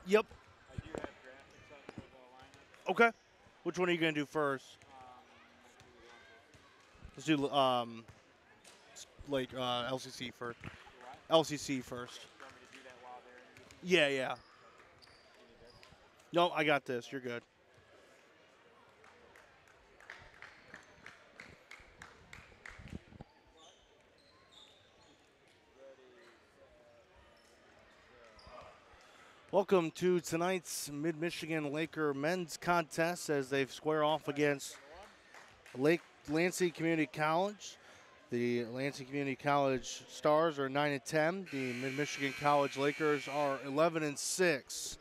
Yep. I do have graphics up for the lineup. Okay. Which one are you going to do first? Let's do LCC first. What? LCC first. You want me to do that while they're introducing? Yeah, yeah. You need this? No, I got this. You're good. Welcome to tonight's Mid-Michigan Laker men's contest as they square off against Lansing Community College. The Lansing Community College Stars are 9-10. The Mid-Michigan College Lakers are 11-6.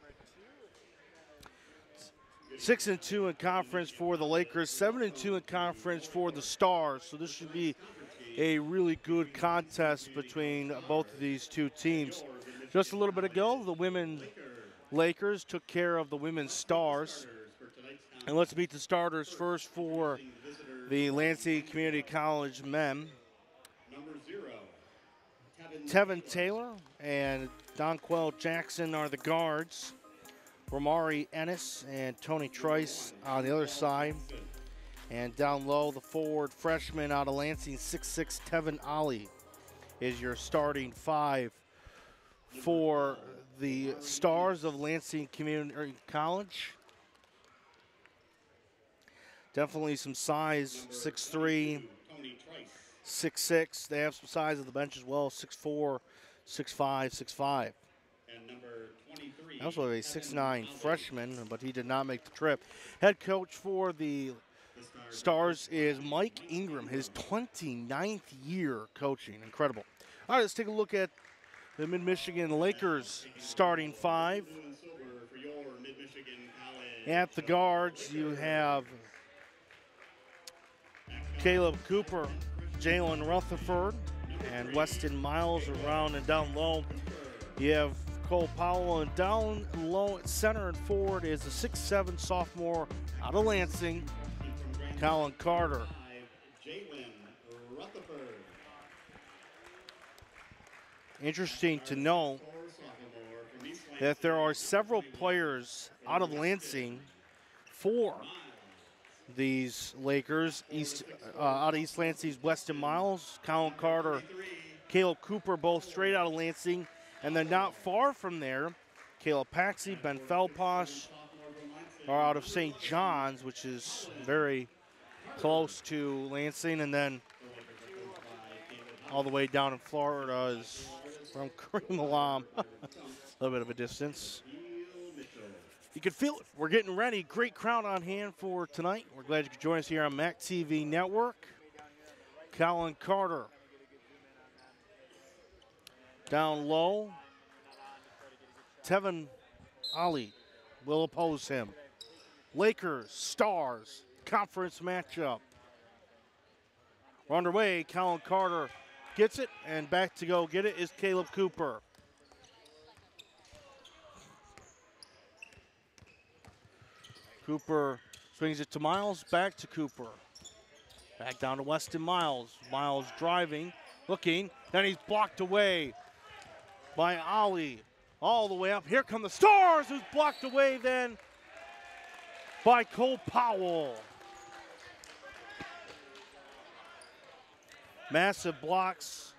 6-2 in conference for the Lakers, 7-2 in conference for the Stars. So this should be a really good contest between both of these two teams. Just a little bit ago, the women Lakers took care of the women's Stars. And let's meet the starters first for the Lansing Community College men. Tevin Taylor and Donquell Jackson are the guards. Romari Ennis and Tony Trice on the other side. And down low, the forward freshman out of Lansing, 6'6", Tevin Ollie is your starting five for the Stars of Lansing Community College. Definitely some size, 6'3", 6'6". They have some size at the bench as well, 6'4", 6'5", 6'5". Also a 6'9" freshman, but he did not make the trip. Head coach for the Stars is Mike Ingram, his 29th year coaching. Incredible. All right, let's take a look at the Mid-Michigan Lakers starting five. At the guards, you have Caleb Cooper, Jalen Rutherford, and Weston Miles around and down low. You have Cole Powell, and down low at center and forward is the 6'7" sophomore out of Lansing, Colin Carter. Interesting to know that there are several players out of Lansing for these Lakers. Out of East Lansing's Weston Miles, Colin Carter, Caleb Cooper, both straight out of Lansing. And then not far from there, Caleb Paxey, Ben Felposh are out of St. John's, which is very close to Lansing. And then all the way down in Florida is from Kareem Alam. A little bit of a distance. You can feel it. We're getting ready. Great crowd on hand for tonight. We're glad you could join us here on MAC TV Network. Colin Carter down low. Tevin Ollie will oppose him. Lakers, Stars, conference matchup. We're underway. Colin Carter gets it, and back to go get it is Caleb Cooper. Cooper swings it to Miles, back to Cooper. Back down to Weston Miles. Miles driving, looking, then he's blocked away by Ali. All the way up. Here come the Stars, who's blocked away then by Cole Powell. Massive blocks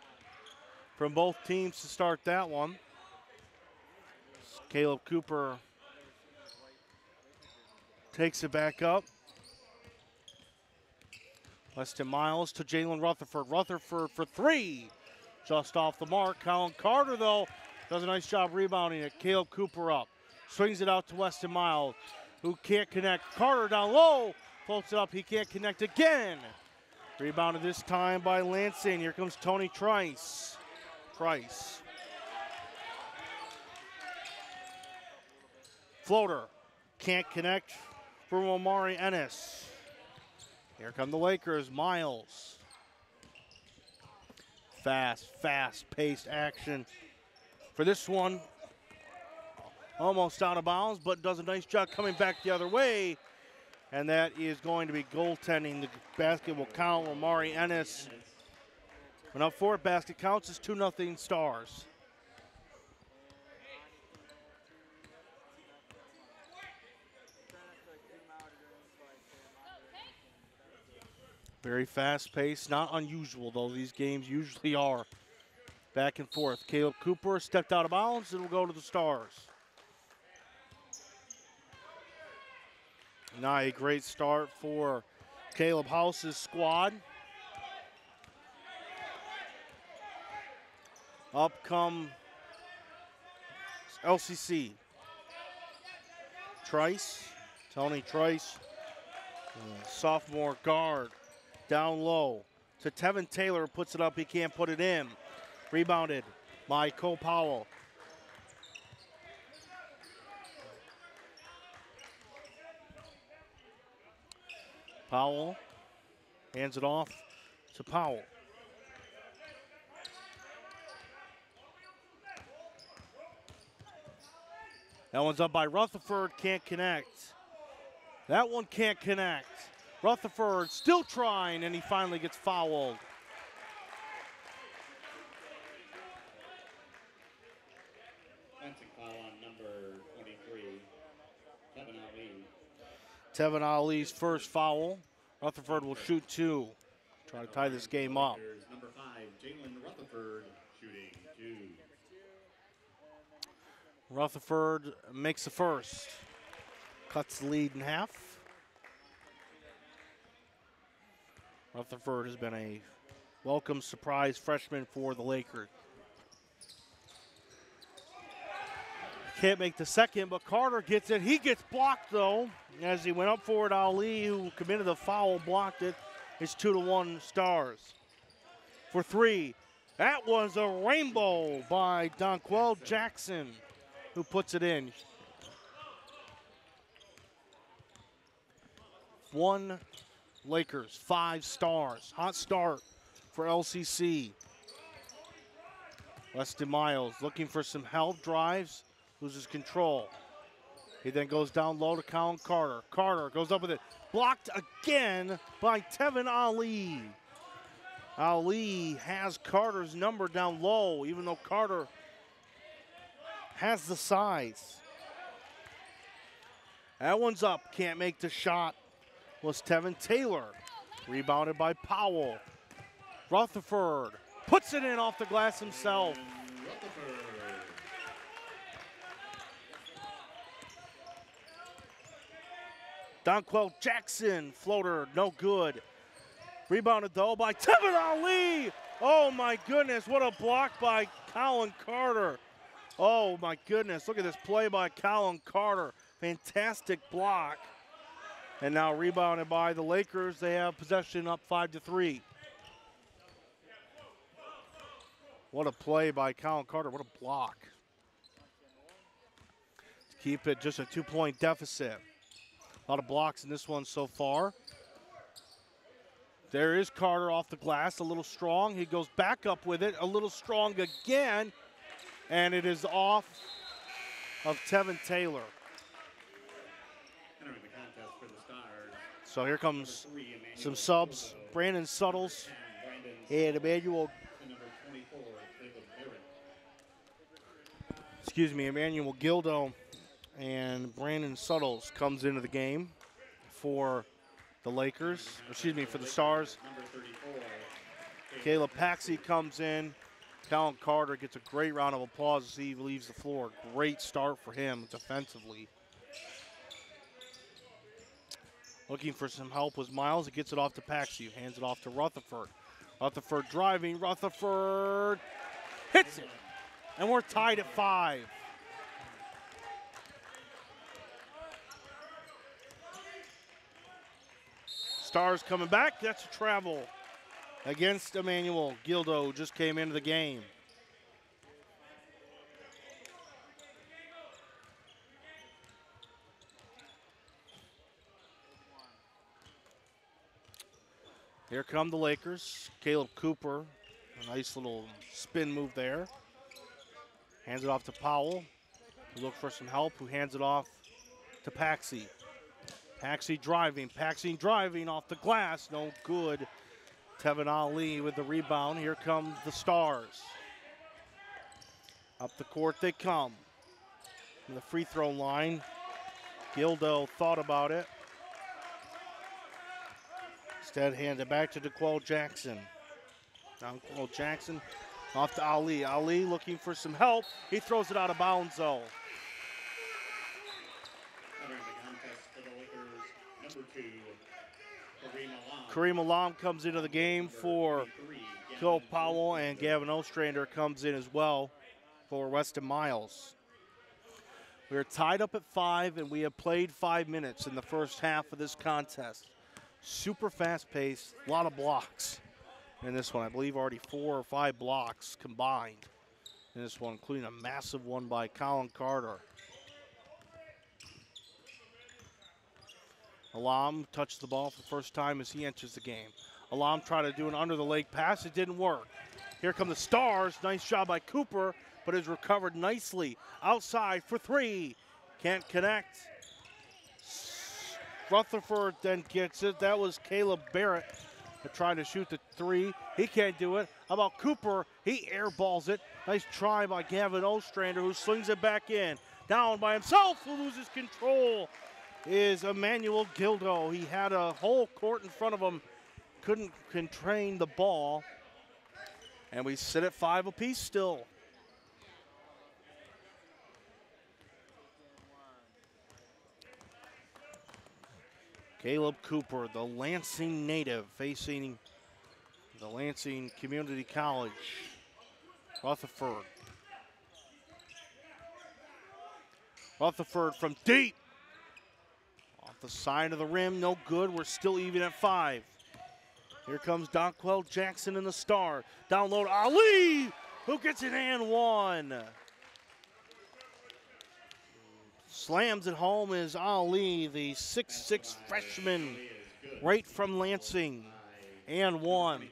from both teams to start that one. Caleb Cooper takes it back up. Weston Miles to Jalen Rutherford. Rutherford for three. Just off the mark. Colin Carter, though, does a nice job rebounding it. Caleb Cooper up. Swings it out to Weston Miles, who can't connect. Carter down low. Floats it up. He can't connect again. Rebounded this time by Lansing. Here comes Tony Trice. Floater. Can't connect from Omari Ennis. Here come the Lakers. Miles. Fast-paced action for this one. Almost out of bounds, but does a nice job coming back the other way. And that is going to be goaltending. The basket will count. Omari Ennis went up for it. Basket counts. It's 2-0 Stars. Very fast-paced. Not unusual, though. These games usually are. Back and forth. Caleb Cooper stepped out of bounds. It will go to the Stars. Now a great start for Caleb House's squad. Up come LCC. Trice, Tony Trice, sophomore guard, down low to Tevin Taylor, puts it up, he can't put it in. Rebounded by Cole Powell. Powell hands it off to Powell. That one's up by Rutherford, can't connect. That one can't connect. Rutherford still trying, and he finally gets fouled. That's a foul on number 23, Tevin Ali. Tevin Ali's first foul. Rutherford will shoot two. Try to tie this game up. Number 5, Jalen Rutherford, shooting two. Rutherford makes the first. Cuts the lead in half. Rutherford has been a welcome surprise freshman for the Lakers. Can't make the second, but Carter gets it. He gets blocked, though, as he went up for it. Ali, who committed the foul, blocked it. It's 2-1 Stars. For three, that was a rainbow by Donquell Jackson, who puts it in. 1 Lakers, 5 Stars. Hot start for LCC. Weston Miles looking for some help, drives, loses control. He then goes down low to Colin Carter. Carter goes up with it. Blocked again by Tevin Ali. Ali has Carter's number down low, even though Carter has the size. That one's up. Can't make the shot. Was Tevin Taylor. Rebounded by Powell. Rutherford puts it in off the glass himself. Donquell Jackson, floater, no good. Rebounded, though, by Tevin Ali. Oh, my goodness, what a block by Colin Carter. Oh, my goodness, look at this play by Colin Carter. Fantastic block. And now rebounded by the Lakers. They have possession up 5-3. What a play by Colin Carter. What a block. To keep it just a 2-point deficit. A lot of blocks in this one so far. There is Carter off the glass, a little strong. He goes back up with it, a little strong again. And it is off of Tevin Taylor. Entering the contest for the Stars, So here comes Number 3, Emmanuel some subs. Gildo. Brandon Suttles Brandon and Emmanuel, to number 24, Caleb Barrett. Emmanuel Gildo and Brandon Suttles comes into the game for the Lakers, for the Stars. Number 34, Caleb Paxey comes in. Colin Carter gets a great round of applause as he leaves the floor. Great start for him defensively. Looking for some help was Miles. He gets it off to Paxey, hands it off to Rutherford. Rutherford driving. Rutherford hits it. And we're tied at 5. Stars coming back. That's a travel against Emmanuel Gildo. Just came into the game. Here come the Lakers. Caleb Cooper, a nice little spin move there. Hands it off to Powell, who looks for some help, who hands it off to Paxey. Paxey driving off the glass, no good. Tevin Ali with the rebound. Here come the Stars. Up the court they come. From the free throw line, Gildo thought about it. Instead, handed back to DeQuell Jackson. Now DeQuell Jackson off to Ali. Ali looking for some help. He throws it out of bounds, though. Entering the contest for the Lakers, number 2, Kareem Alam. Kareem Alam comes into the game for Cole Powell, and Gavin Ostrander comes in as well for Weston Miles. We're tied up at 5, and we have played 5 minutes in the first half of this contest. Super fast pace, a lot of blocks in this one. I believe already 4 or 5 blocks combined in this one, including a massive one by Colin Carter. Alam touched the ball for the first time as he enters the game. Alam tried to do an under-the-leg pass. It didn't work. Here come the Stars. Nice job by Cooper, but is recovered nicely. Outside for 3. Can't connect. Rutherford then gets it. That was Caleb Barrett trying to shoot the 3. He can't do it. How about Cooper? He airballs it. Nice try by Gavin Ostrander, who slings it back in. Down by himself, who loses control, is Emmanuel Gildo. He had a whole court in front of him. Couldn't contain the ball. And we sit at 5 apiece still. Caleb Cooper, the Lansing native, facing the Lansing Community College. Rutherford. Rutherford from deep. Off the side of the rim, no good. We're still even at 5. Here comes Donquell Jackson and the Star. Down low to Ali, who gets an and 1. Slams it home is Ali, the 6'6" freshman, right from Lansing. And 1.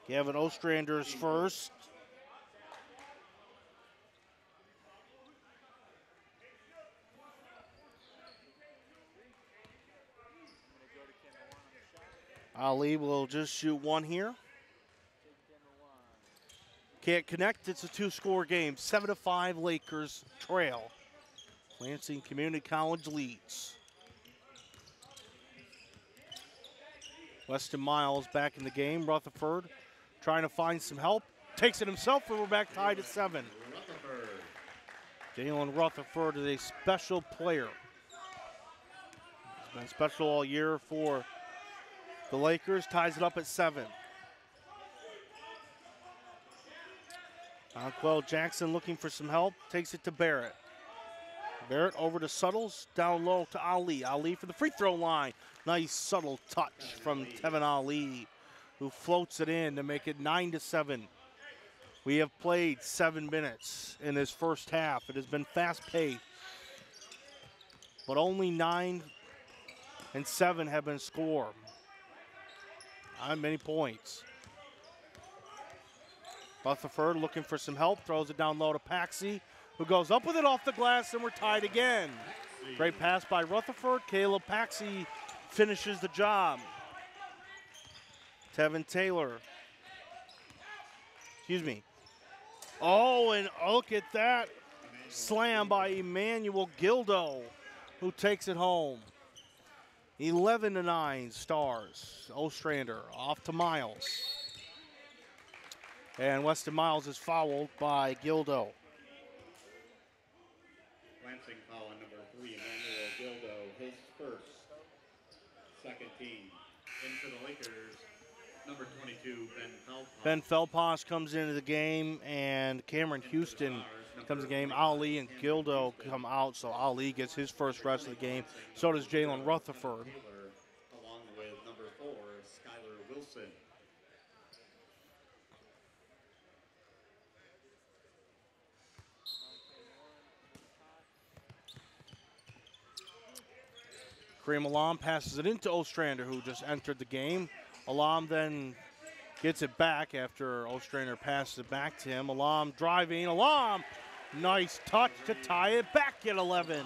Gavin Ostrander's first. Ali will just shoot 1 here. Can't connect. It's a 2-score game. 7-5 Lakers trail. Lansing Community College leads. Weston Miles back in the game. Rutherford trying to find some help. Takes it himself, and we're back tied at 7. Jalen Rutherford is a special player. He's been special all year for the Lakers. Ties it up at 7. Donquell Jackson looking for some help. Takes it to Barrett. Barrett over to Suttles. Down low to Ali. Ali for the free throw line. Nice subtle touch from Tevin Ali, who floats it in to make it 9-7. We have played 7 minutes in this first half. It has been fast-paced, but only 9 and 7 have been scored. Not many points. Rutherford looking for some help, throws it down low to Paxey, who goes up with it off the glass, and we're tied again. Great pass by Rutherford. Caleb Paxi finishes the job. Tevin Taylor. Excuse me. Oh, and look at that slam by Emmanuel Gildo, who takes it home. 11-9 Stars. Ostrander off to Miles. And Weston Miles is fouled by Gildo. Lansing foul on number 3, Emmanuel Gildo, his first. Second team. In for the Lakers, number 22, Ben Felposh. Ben Felposh comes into the game, and Cameron Houston comes in the game. Ali and Gildo come out, so Ali gets his first rest of the game. So does Jalen Rutherford. Taylor, along with number 4, Skylar Wilson. Kareem Alam passes it into Ostrander, who just entered the game. Alam then gets it back after Ostrander passes it back to him. Alam driving. Alam, nice touch to tie it back at 11.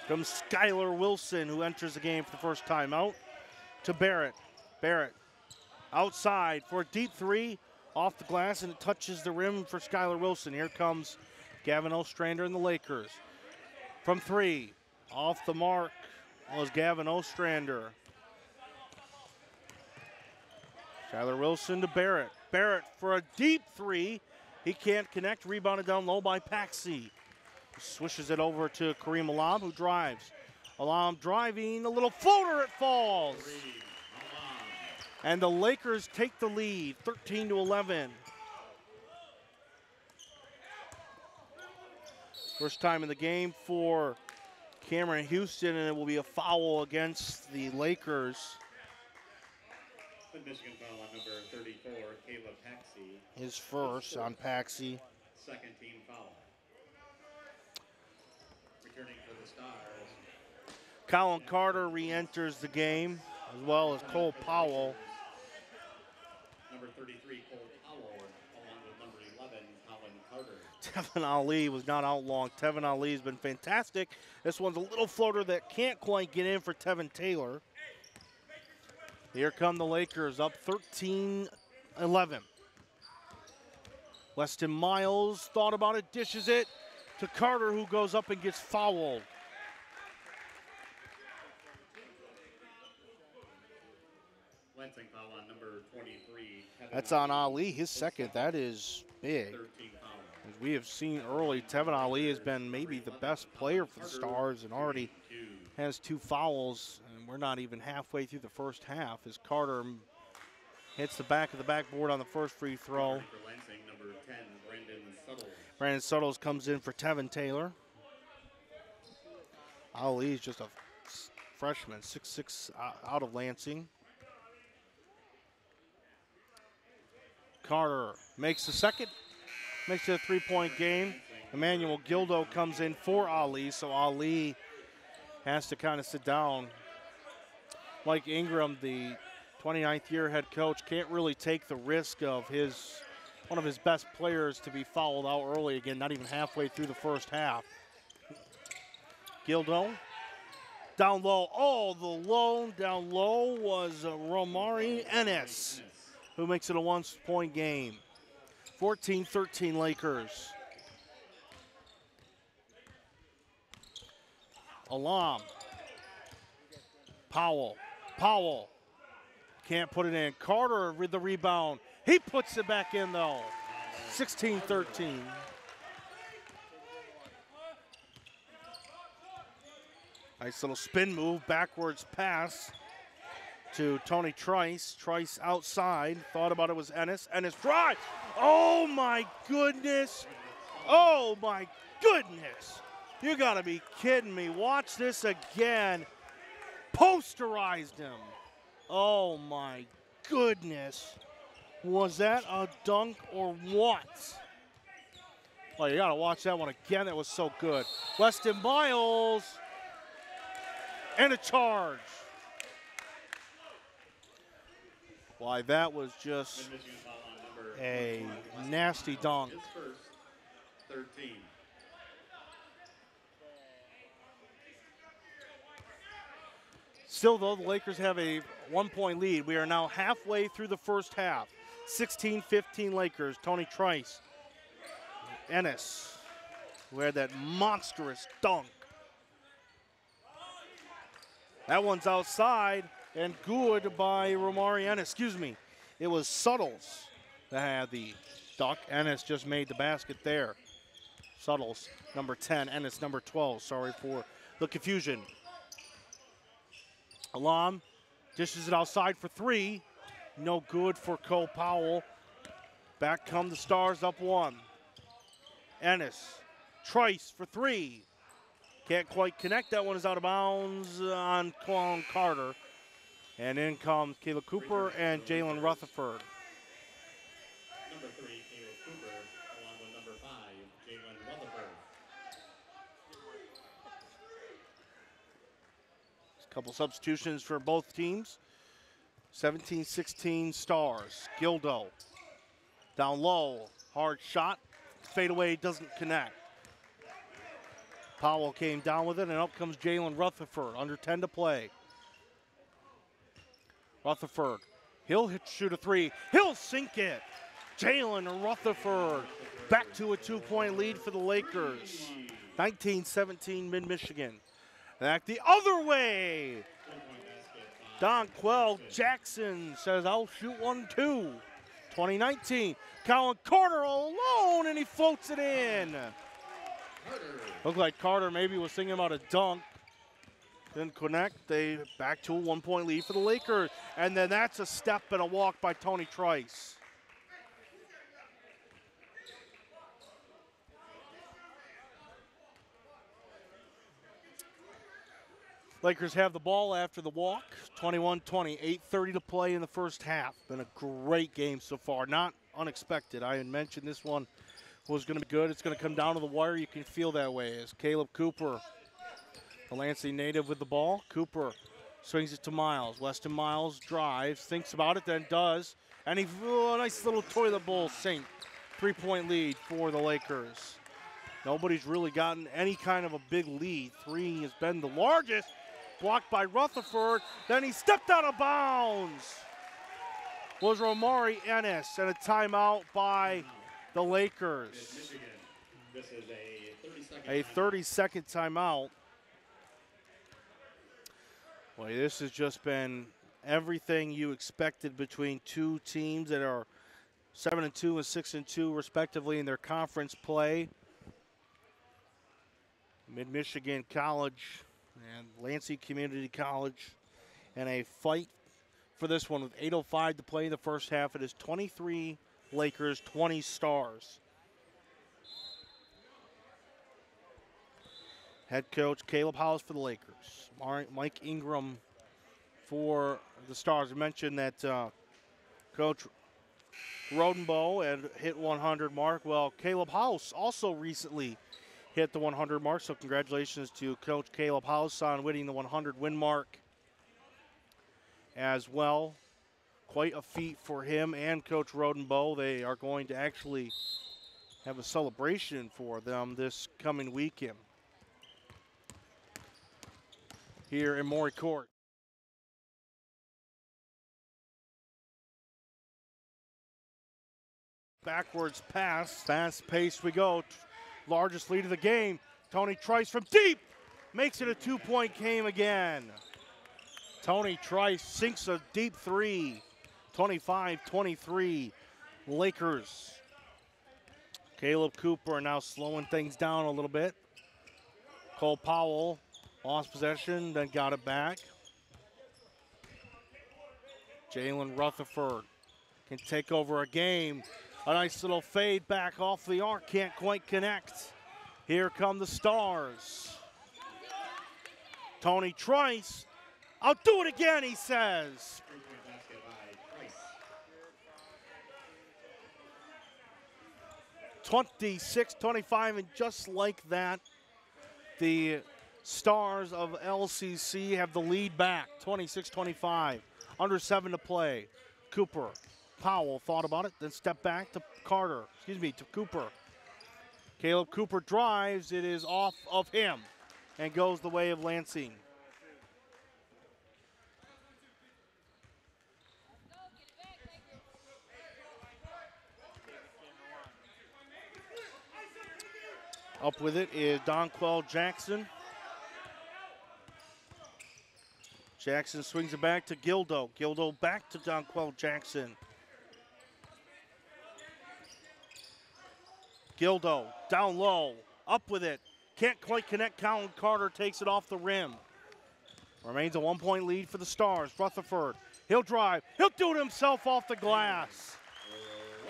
Comes Skylar Wilson, who enters the game for the first time out, to Barrett. Barrett outside for a deep three off the glass, and it touches the rim for Skylar Wilson. Here comes Gavin Ostrander and the Lakers. From 3, off the mark was Gavin Ostrander. Skylar Wilson to Barrett. Barrett for a deep 3. He can't connect. Rebounded down low by Paxi. Swishes it over to Kareem Alam, who drives. Alam driving, a little floater, it falls. And the Lakers take the lead, 13-11. First time in the game for Cameron Houston, and it will be a foul against the Lakers. The Michigan foul on number 34, Caleb Paxi. His first on Paxi. Second team foul. Returning for the Stars. Colin Carter re-enters the game, as well as Cole Powell. Number 33, Cole Powell, along with number 11, Colin Carter. Tevin Ali was not out long. Tevin Ali has been fantastic. This one's a little floater that can't quite get in for Tevin Taylor. Here come the Lakers, up 13-11. Weston Miles thought about it, dishes it to Carter, who goes up and gets fouled. Lansing foul on number 23. That's on Ali, his second. That is big. 13 foul. As we have seen early, Tevin Ali has been maybe the best player for the Stars and already has 2 fouls, and we're not even halfway through the first half as Carter hits the back of the backboard on the first free throw. For Lansing, number 10, Brandon Suttles. Brandon Suttles comes in for Tevin Taylor. Ali is just a freshman, 6'6", out of Lansing. Carter makes the second, makes it a 3-point game. Emmanuel Gildo comes in for Ali, so Ali has to kind of sit down. Mike Ingram, the 29th year head coach, can't really take the risk of one of his best players to be fouled out early again, not even halfway through the first half. Gildo, down low. Oh, the low down low was Romari Ennis, who makes it a 1-point game. 14-13 Lakers. Alam. Powell. Powell. Can't put it in. Carter with the rebound. He puts it back in, though. 16-13. Nice little spin move, backwards pass to Tony Trice. Trice outside. Thought about it was Ennis. Ennis drive. Oh, my goodness. Oh, my goodness. You got to be kidding me. Watch this again. Posterized him. Oh, my goodness. Was that a dunk or what? Oh, you got to watch that one again. That was so good. Weston Miles. And a charge. Why, that was just a nasty dunk. His first, 13. Still, though, the Lakers have a 1-point lead. We are now halfway through the first half. 16-15 Lakers. Tony Trice. Ennis, who had that monstrous dunk. That one's outside and good by Romari Ennis. Excuse me. It was Suttles that had the dunk. Ennis just made the basket there. Suttles, number 10. Ennis, number 12. Sorry for the confusion. Alam dishes it outside for three. No good for Cole Powell. Back come the Stars up one. Ennis, Trice for three. Can't quite connect. That one is out of bounds on Quan Carter. And in comes Caleb Cooper and Jalen Rutherford. Number 3, Caleb Cooper, along with number 5, Jalen Rutherford. A couple substitutions for both teams. 17-16 Stars. Gildo down low. Hard shot. Fadeaway doesn't connect. Powell came down with it, and up comes Jalen Rutherford. Under 10 to play. Rutherford. He'll shoot a three. He'll sink it. Jalen Rutherford back to a 2-point lead for the Lakers. 19-17 Mid-Michigan. Back the other way. Donquell Jackson says, I'll shoot one too. 2019. Colin Carter alone, and he floats it in. Looked like Carter maybe was thinking about a dunk. Didn't connect. They back to a 1-point lead for the Lakers. And then that's a step and a walk by Tony Trice. Lakers have the ball after the walk. 21-20, 8:30 to play in the first half. Been a great game so far. Not unexpected. I had mentioned this one was going to be good. It's going to come down to the wire. You can feel that way as Caleb Cooper, the Lansing native, with the ball. Cooper swings it to Miles. Weston Miles drives, thinks about it, then does. And he, a nice little toilet bowl sink. 3-point lead for the Lakers. Nobody's really gotten any kind of a big lead. 3 has been the largest. Blocked by Rutherford. Then he stepped out of bounds. Was Romari Ennis, and a timeout by the Lakers. This is a 30-second timeout. Boy, this has just been everything you expected between two teams that are 7-2 and 6-2 respectively in their conference play. Mid-Michigan College and Lansing Community College, and a fight for this one with 8:05 to play in the first half. It is 23 Lakers, 20 Stars. Head coach Caleb House for the Lakers. Mike Ingram for the Stars. I mentioned that Coach Rodenbow had hit 100 mark. Well, Caleb House also recently hit the 100 mark, so congratulations to Coach Caleb House on winning the 100 win mark as well. Quite a feat for him and Coach Rodenbow. They are going to actually have a celebration for them this coming weekend here in Maury Court. Backwards pass, fast-paced we go. Largest lead of the game. Tony Trice from deep makes it a 2-point game again. Tony Trice sinks a deep three. 25-23 Lakers. Caleb Cooper now slowing things down a little bit. Cole Powell lost possession, then got it back. Jalen Rutherford can take over a game. A nice little fade back off the arc, can't quite connect. Here come the Stars. Tony Trice, I'll do it again, he says. 26-25, and just like that, the Stars of LCC have the lead back, 26-25. Under 7 to play. Cooper. Powell thought about it, then stepped back to to Cooper. Caleb Cooper drives, it is off of him and goes the way of Lansing. Up with it is Donquell Jackson. Jackson swings it back to Gildo. Gildo back to Donquell Jackson. Gildo down low, up with it. Can't quite connect. Colin Carter takes it off the rim. Remains a 1-point lead for the Stars. Rutherford, he'll drive. He'll do it himself off the glass.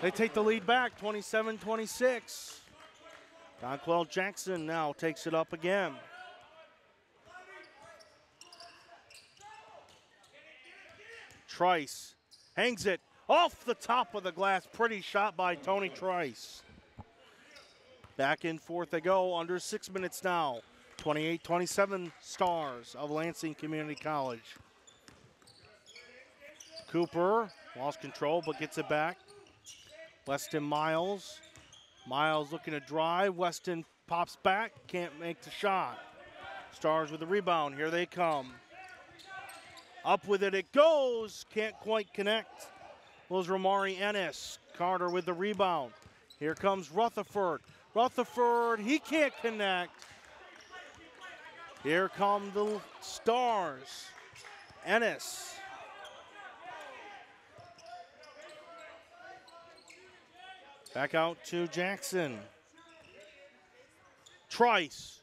They take the lead back, 27-26. Donquell Jackson now takes it up again. Trice hangs it off the top of the glass. Pretty shot by Tony Trice. Back and forth they go, under 6 minutes now. 28-27 Stars of Lansing Community College. Cooper lost control but gets it back. Weston Miles. Miles looking to drive. Weston pops back, can't make the shot. Stars with the rebound, here they come. Up with it, it goes. Can't quite connect. Was Romari Ennis. Carter with the rebound. Here comes Rutherford. Rutherford, he can't connect. Here come the Stars. Ennis. Back out to Jackson. Trice.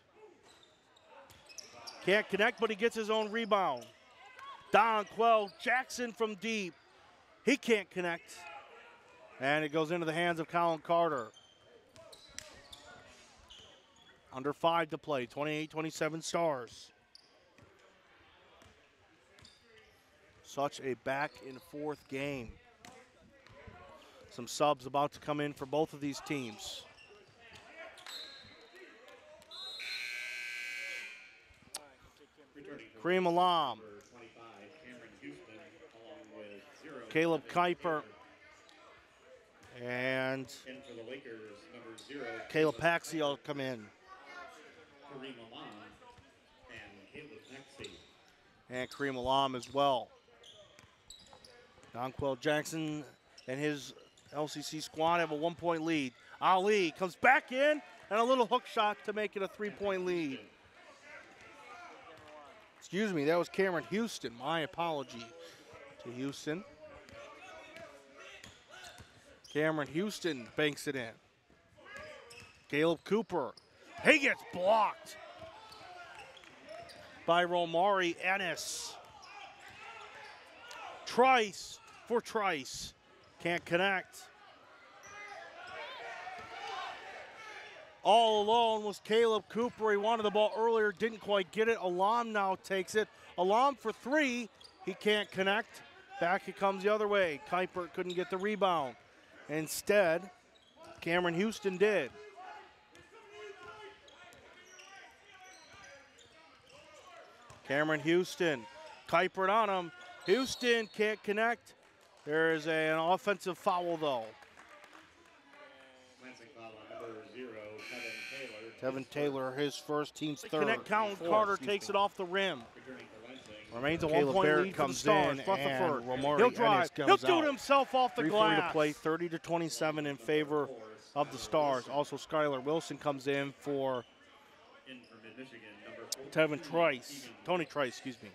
Can't connect, but he gets his own rebound. Donquell Jackson from deep. He can't connect. And it goes into the hands of Colin Carter. Under 5 to play, 28-27 Stars. Such a back and forth game. Some subs about to come in for both of these teams. Kareem Alam. Caleb Kuiper. And Caleb Paxi will come in. And Kareem Alam as well. Donquell Jackson and his LCC squad have a 1-point lead. Ali comes back in and a little hook shot to make it a 3-point lead. Excuse me, that was Cameron Houston. My apology to Houston. Cameron Houston banks it in. Caleb Cooper. He gets blocked by Romari Ennis. Trice for Trice. Can't connect. All alone was Caleb Cooper. He wanted the ball earlier, didn't quite get it. Alam now takes it. Alam for 3. He can't connect. Back it comes the other way. Kuiper couldn't get the rebound. Instead, Cameron Houston did. Cameron Houston, Kuiper on him. Houston can't connect. There is an offensive foul, though. Lansing foul on number 0, Tevin Taylor, his first, team's third. Connect, Colin Carter takes it off the rim. Remains a Caleb 1-point Barrett lead for the comes Stars. in, Rutherford, and Romari he'll drive. Ennis He'll comes do it out. himself off the 3:40 glass. to play, 30-27 in favor of the Stars. Also, Skylar Wilson comes in for Tevin Trice. Tony Trice, excuse me.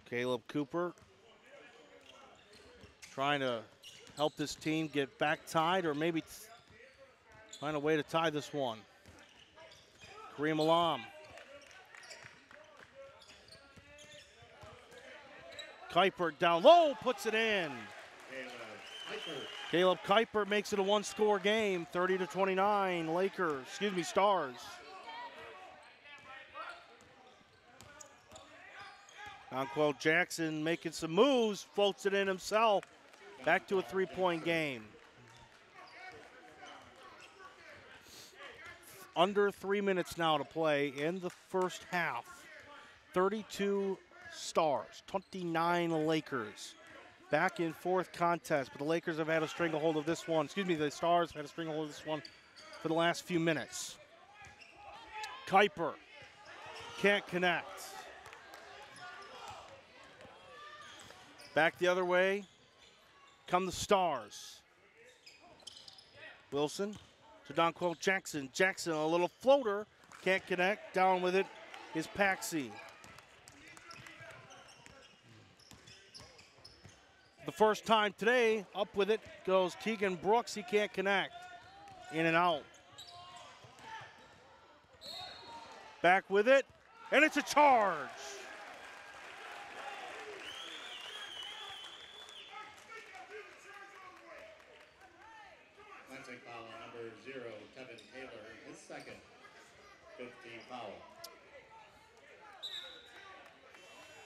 Caleb Cooper trying to help this team get back tied or maybe find a way to tie this one. Kareem Alam. Kuiper down low, puts it in. Caleb Kuiper makes it a 1-score game, 30-29, Lakers, excuse me, Stars. Donquell Jackson making some moves, floats it in himself. Back to a 3-point game. Under 3 minutes now to play in the first half. 32 Stars, 29 Lakers. Back and forth contest, but the Lakers have had a stranglehold of this one. Excuse me, the Stars have had a stranglehold of this one for the last few minutes. Kuiper can't connect. Back the other way come the Stars. Wilson to Donquell Jackson. Jackson, a little floater. Can't connect. Down with it is Paxi. The first time today, up with it goes Keegan Brooks. He can't connect. In and out. Back with it, and it's a charge. Lansing foul on number 0, Tevin Taylor, his second, 15 foul.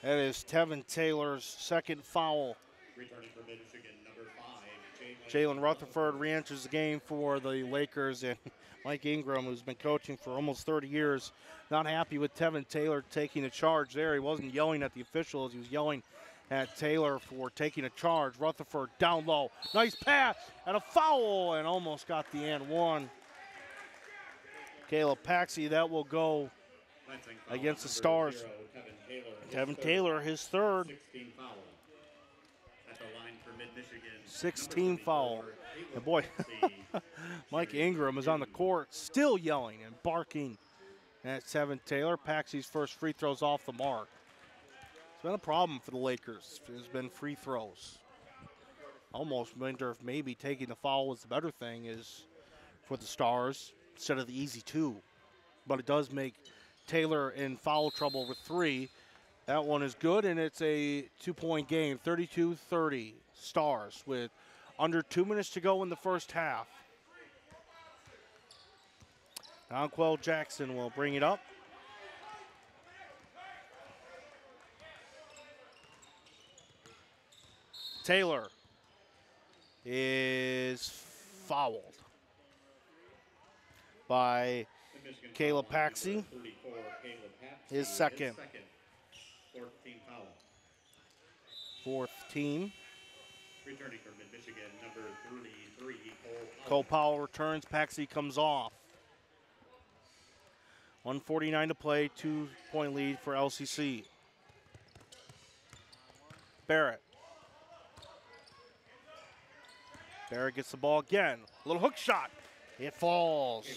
That is Tevin Taylor's second foul. Returning for Michigan, number 5, Jalen Rutherford re-enters the game for the Lakers, and Mike Ingram, who's been coaching for almost 30 years, not happy with Tevin Taylor taking a charge there. He wasn't yelling at the officials. He was yelling at Taylor for taking a charge. Rutherford down low. Nice pass and a foul, and almost got the and one. Caleb Paxi, that will go against the Stars. 0, Tevin Taylor, his third. 16 foul. At the line for Mid-Michigan. 16 foul. And boy, Mike Ingram is on the court still yelling and barking at Tevin Taylor. Paxi's first free throws off the mark. It's been a problem for the Lakers. There's been free throws. Almost wonder if maybe taking the foul was the better thing is for the Stars instead of the easy two. But it does make Taylor in foul trouble with 3. That one is good, and it's a 2-point game, 32-30 Stars with under 2 minutes to go in the first half. Donquell Jackson will bring it up. Taylor is fouled by Caleb Paxi, his second. 14 foul. Fourth team. Returning from Michigan, number 33, Cole Powell returns. Paxi comes off. 1:49 to play. 2-point lead for LCC. Barrett. Barrett gets the ball again. A little hook shot. It falls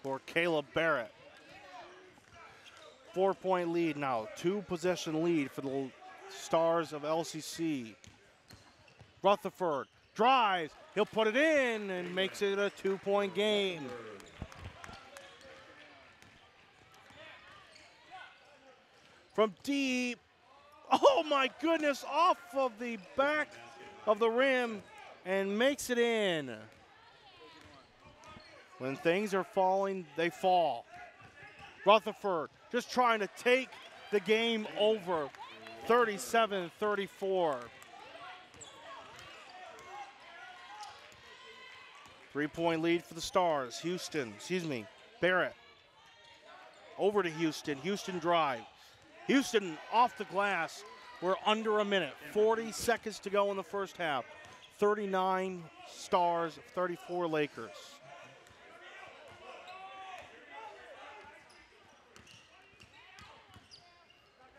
for Caleb Barrett. 4-point lead now. 2-possession lead for the Stars of LCC. Rutherford drives. He'll put it in and makes it a 2-point game. From deep. Oh my goodness, off of the back of the rim and makes it in. When things are falling, they fall. Rutherford just trying to take the game over. 37-34. 3-point lead for the Stars. Barrett. Over to Houston. Houston drive. Houston off the glass. We're under a minute. 40 seconds to go in the first half. 39 Stars, 34 Lakers.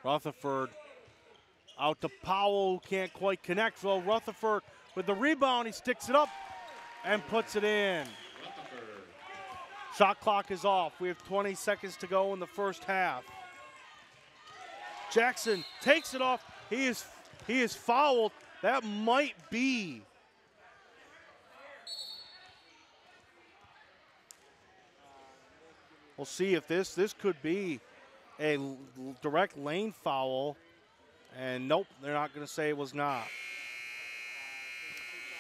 Rutherford out to Powell, can't quite connect. So Rutherford with the rebound, he sticks it up and puts it in. Shot clock is off. We have 20 seconds to go in the first half. Jackson takes it off. He is fouled. That might be. We'll see if this could be a direct lane foul. And nope, they're not going to say it was not.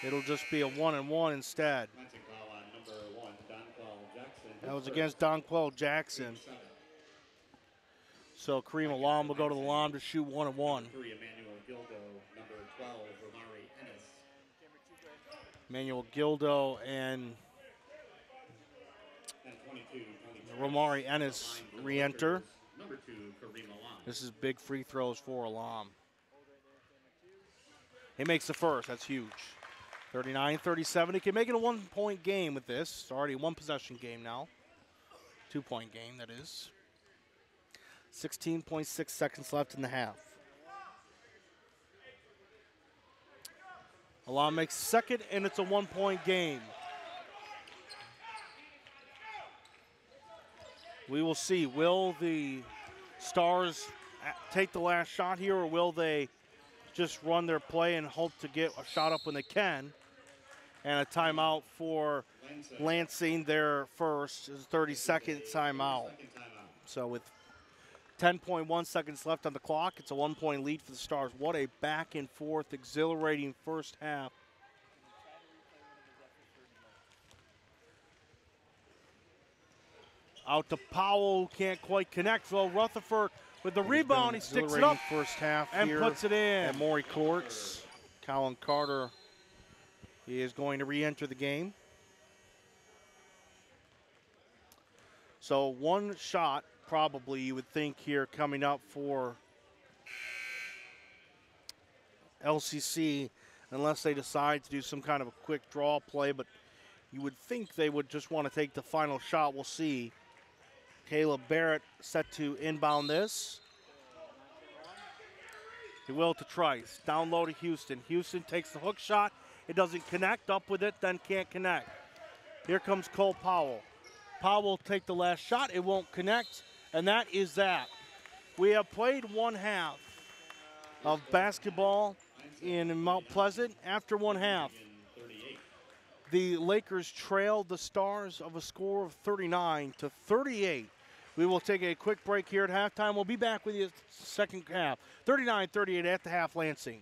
It'll just be a 1-and-1 instead. That was against Donquell Jackson. So Kareem Alam will go to the line to shoot 1-and-1. Emmanuel Gildo and Romari Ennis re-enter. This is big free throws for Alam. He makes the first. That's huge. 39-37. He can make it a 1-point game with this. It's already a 1-possession game now. 2-point game, that is. 16.6 seconds left in the half. Alon makes second, and it's a 1-point game. We will see. Will the Stars take the last shot here, or will they just run their play and hope to get a shot up when they can? And a timeout for Lansing, their first, is 32nd timeout. So with 10.1 seconds left on the clock, it's a 1-point lead for the Stars. What a back and forth, exhilarating first half. Out to Powell, can't quite connect. Well, Rutherford with the rebound, he sticks it up first half and here puts it in. at Maury Courts. Colin Carter, he is going to re-enter the game. So one shot, probably, you would think here coming up for LCC, unless they decide to do some kind of a quick draw play, but you would think they would just want to take the final shot. We'll see. Caleb Barrett set to inbound this. He will to Trice. Down low to Houston. Houston takes the hook shot. It doesn't connect. Up with it, then can't connect. Here comes Cole Powell. Powell will take the last shot. It won't connect, and that is that. We have played one half of basketball in Mount Pleasant. After one half, the Lakers trailed the Stars of a score of 39-38. We will take a quick break here at halftime. We'll be back with you second half. 39-38 at the half, Lansing.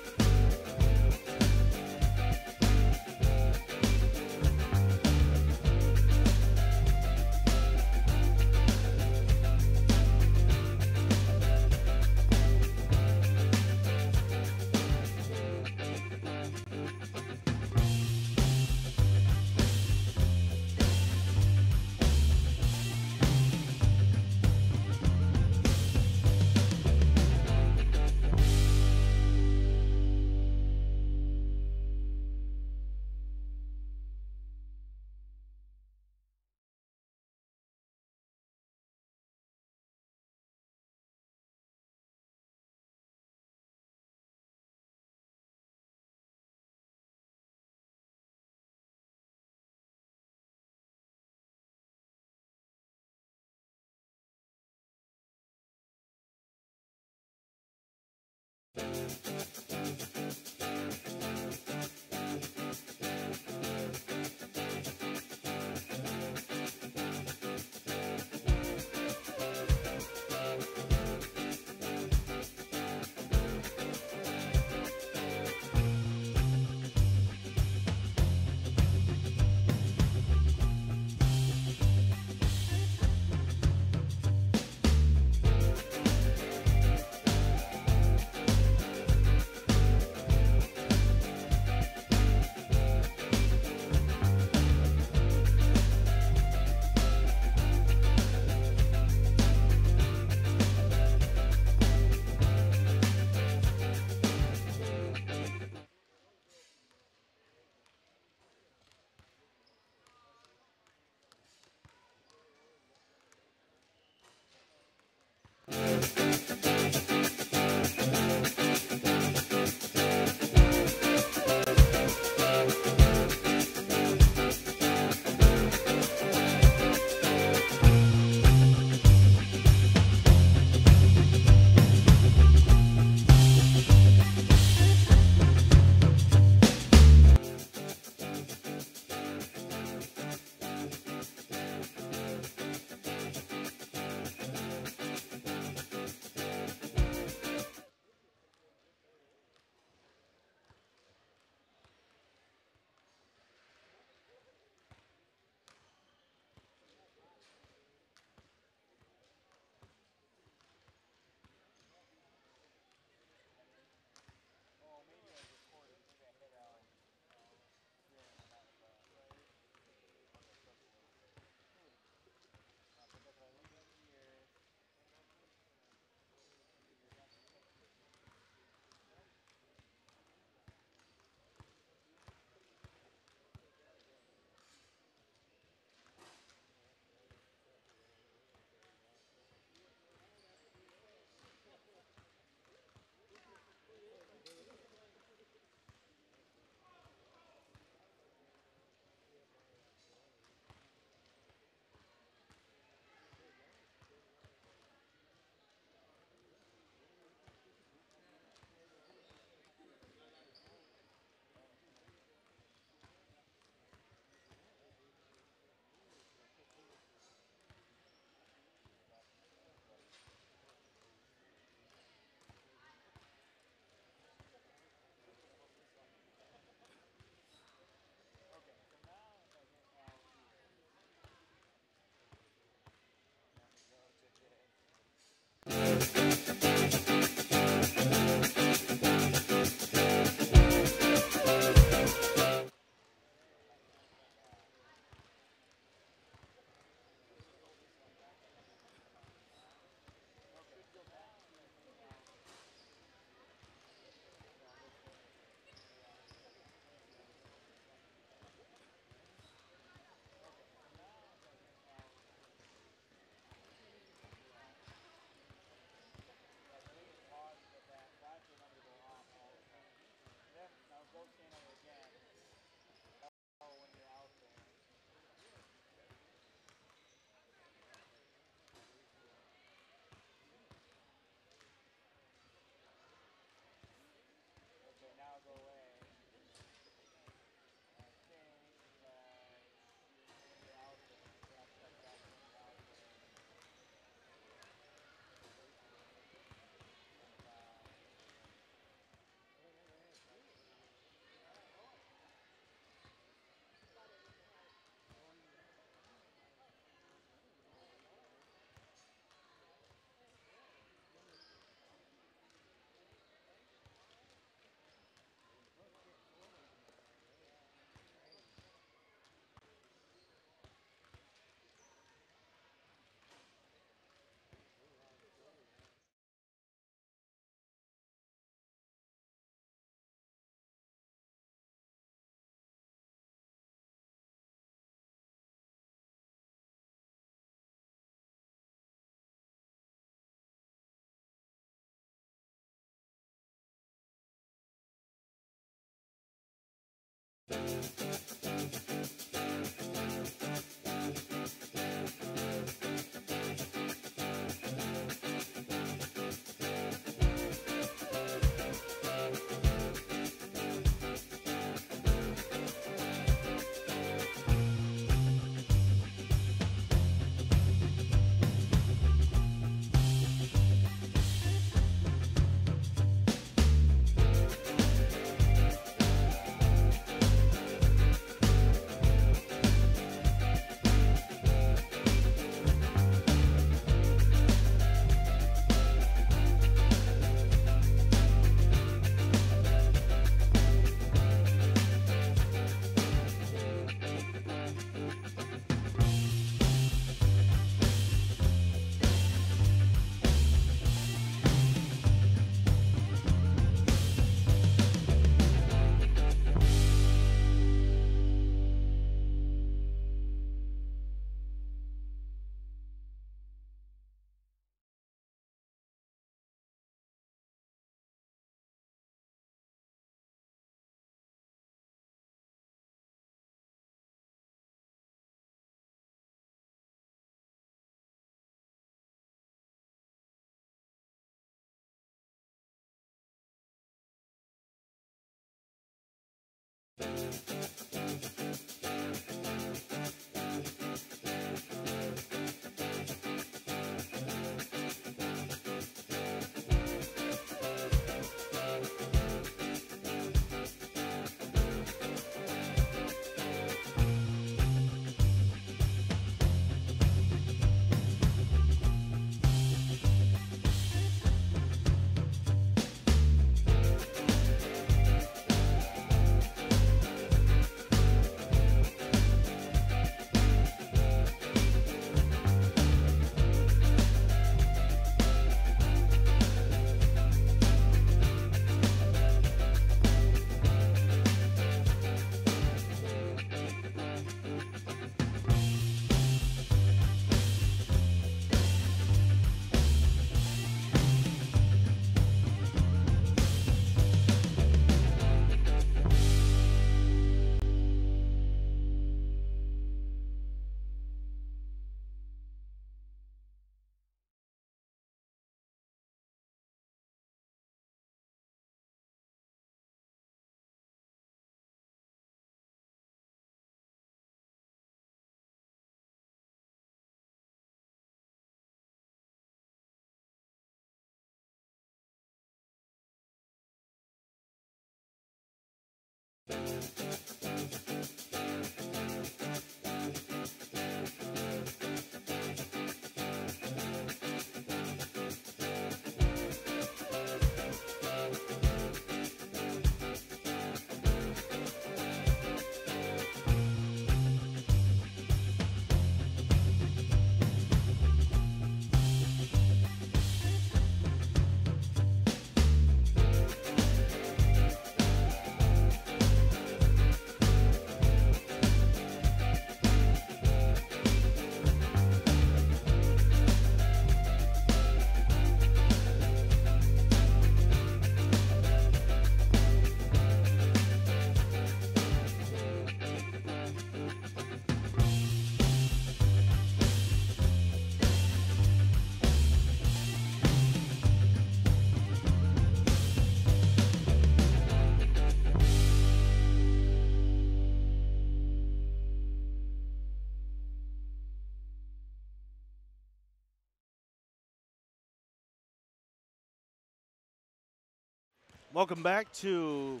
Welcome back to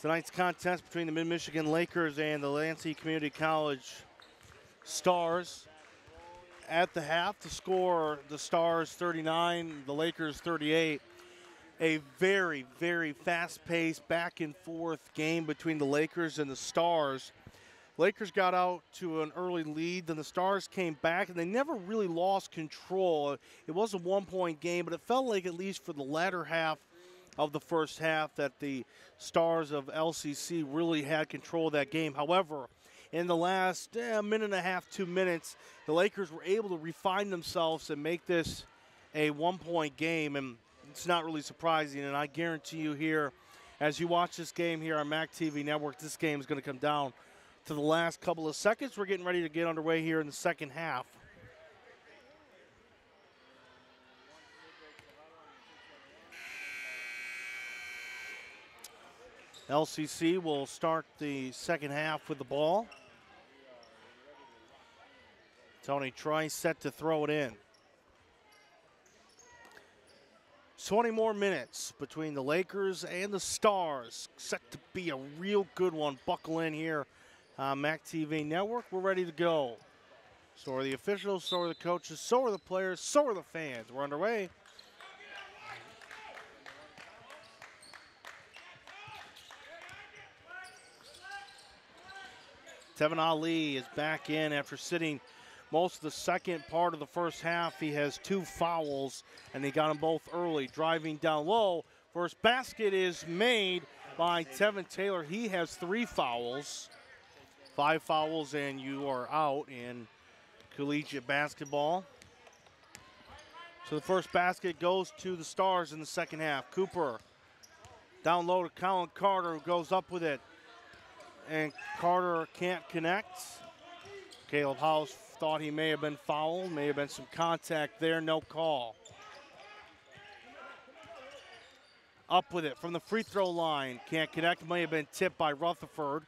tonight's contest between the Mid-Michigan Lakers and the Lansing Community College Stars. At the half, the score, the Stars 39, the Lakers 38. A very, very fast-paced, back-and-forth game between the Lakers and the Stars. Lakers got out to an early lead, then the Stars came back, and they never really lost control. It was a one-point game, but it felt like, at least for the latter half of the first half, that the Stars of LCC really had control of that game. However, in the last minute and a half, 2 minutes, the Lakers were able to refine themselves and make this a one-point game, and it's not really surprising. And I guarantee you here, as you watch this game here on MAC TV Network, this game is going to come down to the last couple of seconds. We're getting ready to get underway here in the second half. LCC will start the second half with the ball. Tony Trice set to throw it in. 20 more minutes between the Lakers and the Stars. Set to be a real good one. Buckle in here on MAC TV Network. We're ready to go. So are the officials, so are the coaches, so are the players, so are the fans. We're underway. Tevin Ali is back in after sitting most of the second part of the first half. He has 2 fouls, and they got them both early. Driving down low. First basket is made by Tevin Taylor. He has 3 fouls. 5 fouls, and you are out in collegiate basketball. So the first basket goes to the Stars in the second half. Cooper down low to Colin Carter, who goes up with it. And Carter can't connect. Caleb House thought he may have been fouled, may have been some contact there, no call. Up with it from the free throw line. Can't connect. May have been tipped by Rutherford.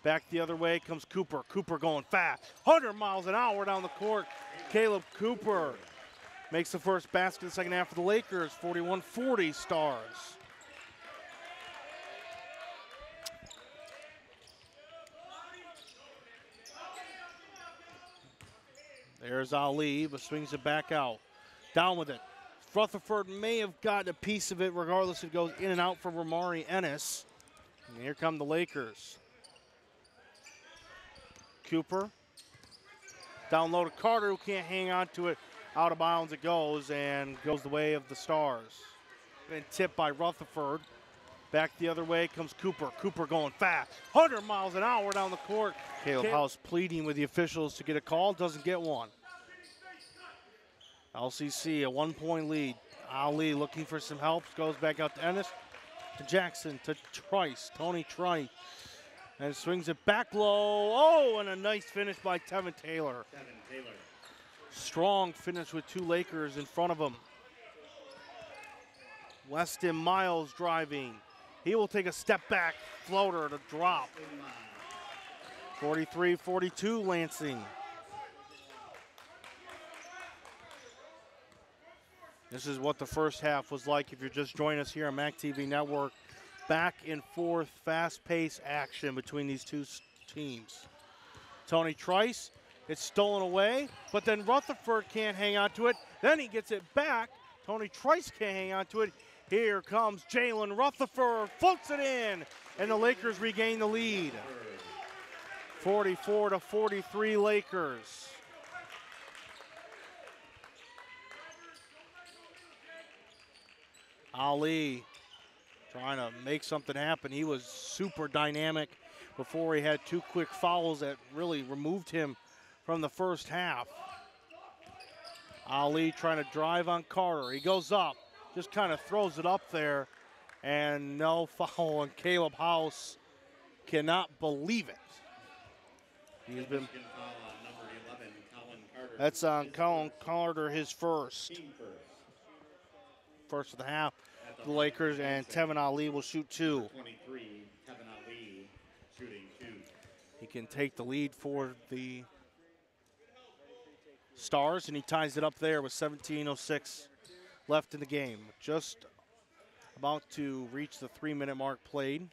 Back the other way comes Cooper. Cooper going fast. 100 miles an hour down the court. Caleb Cooper makes the first basket in the second half for the Lakers. 41-40 Stars. There's Ali, but swings it back out. Down with it. Rutherford may have gotten a piece of it, regardless, it goes in and out for Ramari Ennis. And here come the Lakers. Cooper. Down low to Carter, who can't hang on to it. Out of bounds it goes, and goes the way of the Stars. Been tipped by Rutherford. Back the other way comes Cooper. Cooper going fast. 100 miles an hour down the court. Caleb House pleading with the officials to get a call. Doesn't get one. LCC, a 1-point lead. Ali looking for some help. Goes back out to Ennis. To Jackson. To Trice. Tony Trice. And swings it back low. Oh, and a nice finish by Tevin Taylor. Strong finish with two Lakers in front of him. Weston Miles driving. He will take a step back floater to drop. 43-42 Lansing. This is what the first half was like if you're just joining us here on MAC TV Network. Back and forth, fast-paced action between these two teams. Tony Trice, it's stolen away, but then Rutherford can't hang on to it. Then he gets it back. Tony Trice can't hang on to it. Here comes Jalen Rutherford, floats it in, and the Lakers regain the lead. 44-43 Lakers. Ali trying to make something happen. He was super dynamic before he had two quick fouls that really removed him from the first half. Ali trying to drive on Carter. He goes up, just kind of throws it up there, and no foul. And Caleb House cannot believe it. He's been. That's on Colin Carter, his first. First of the half. The Lakers, and Tevin Ali will shoot two. 23, Tevin Ali shooting two. He can take the lead for the Stars, and he ties it up there with 17:06 left in the game. Just about to reach the 3-minute mark played.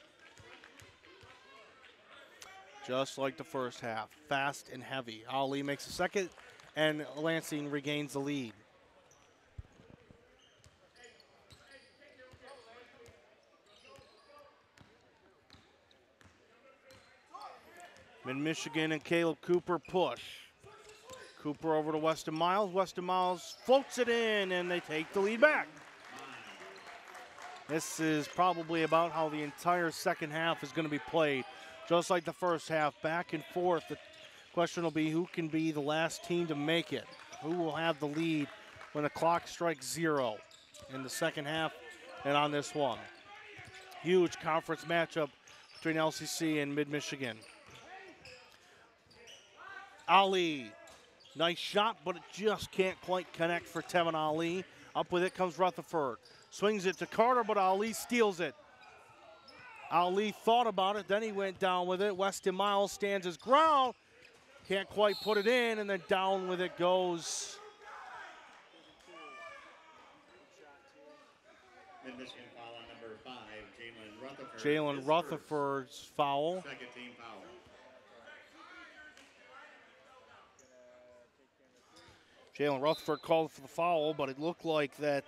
Just like the first half, fast and heavy. Ali makes a second, and Lansing regains the lead. Mid-Michigan and Caleb Cooper push. Cooper over to Weston Miles. Weston Miles floats it in, and they take the lead back. This is probably about how the entire second half is going to be played. Just like the first half, back and forth. The question will be who can be the last team to make it. Who will have the lead when the clock strikes 0 in the second half and on this one. Huge conference matchup between LCC and Mid-Michigan. Ali, nice shot, but it just can't quite connect for Tevin Ali. Up with it comes Rutherford. Swings it to Carter, but Ali steals it. Ali thought about it, then he went down with it. Weston Miles stands his ground. Can't quite put it in, and then down with it goes. Mid-Michigan foul on number 5, Jalen Rutherford. Jalen Rutherford's foul. Second team foul. Jalen Rutherford called for the foul, but it looked like that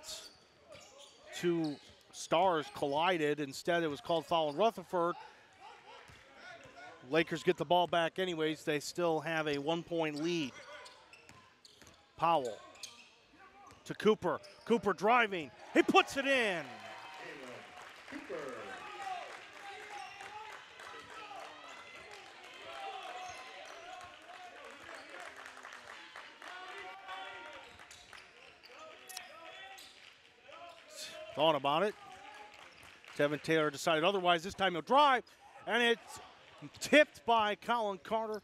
two Stars collided. Instead, it was called foul on Rutherford. Lakers get the ball back anyways. They still have a 1-point lead. Powell to Cooper. Cooper driving. He puts it in. Cooper. Thought about it. Tevin Taylor decided otherwise. This time he'll drive, and it's tipped by Colin Carter.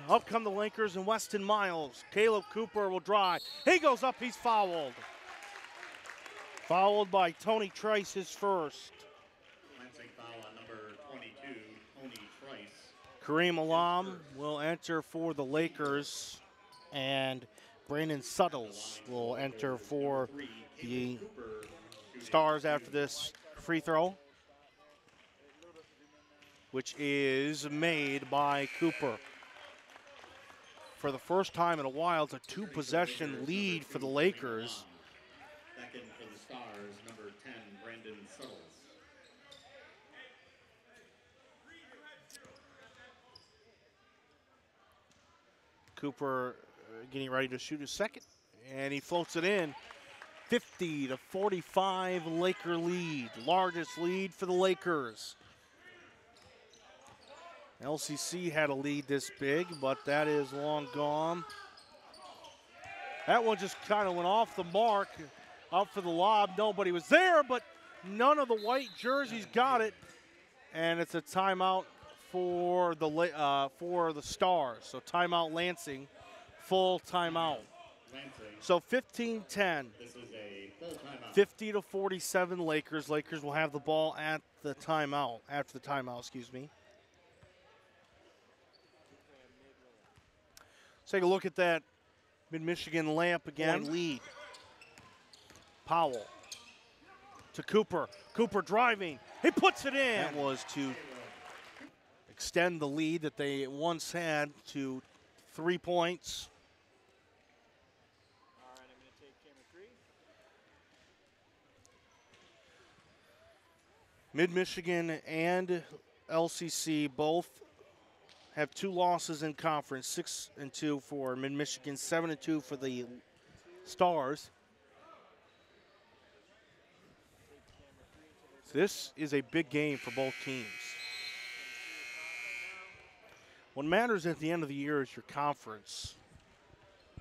Up come the Lakers and Weston Miles. Caleb Cooper will drive. He goes up, he's fouled. Followed by Tony Trice, his first. Lansing foul on number 22, Tony Trice. Kareem Alam will enter for the Lakers, and Brandon Suttles will enter for the Stars after this free throw, which is made by Cooper. For the first time in a while, it's a two-possession lead for the Lakers. Back in for the Stars, number 10, Brandon Suttles. Cooper getting ready to shoot his second, and he floats it in. 50-45 Laker lead, largest lead for the Lakers. LCC had a lead this big, but that is long gone. That one just kind of went off the mark, out for the lob. Nobody was there, but none of the white jerseys got it, and it's a timeout for the Stars. So timeout Lansing, full timeout. So 15-10. This is a full timeout. 50-47 Lakers. Lakers will have the ball at the timeout, after the timeout, excuse me. Let's take a look at that Mid-Michigan layup again. Lead. Powell to Cooper. Cooper driving. He puts it in. That was to extend the lead that they once had to 3 points. All right, I'm going to take camera 3. Mid-Michigan and LCC both have 2 losses in conference, 6-2 for Mid-Michigan, 7-2 for the Stars. This is a big game for both teams. What matters at the end of the year is your conference,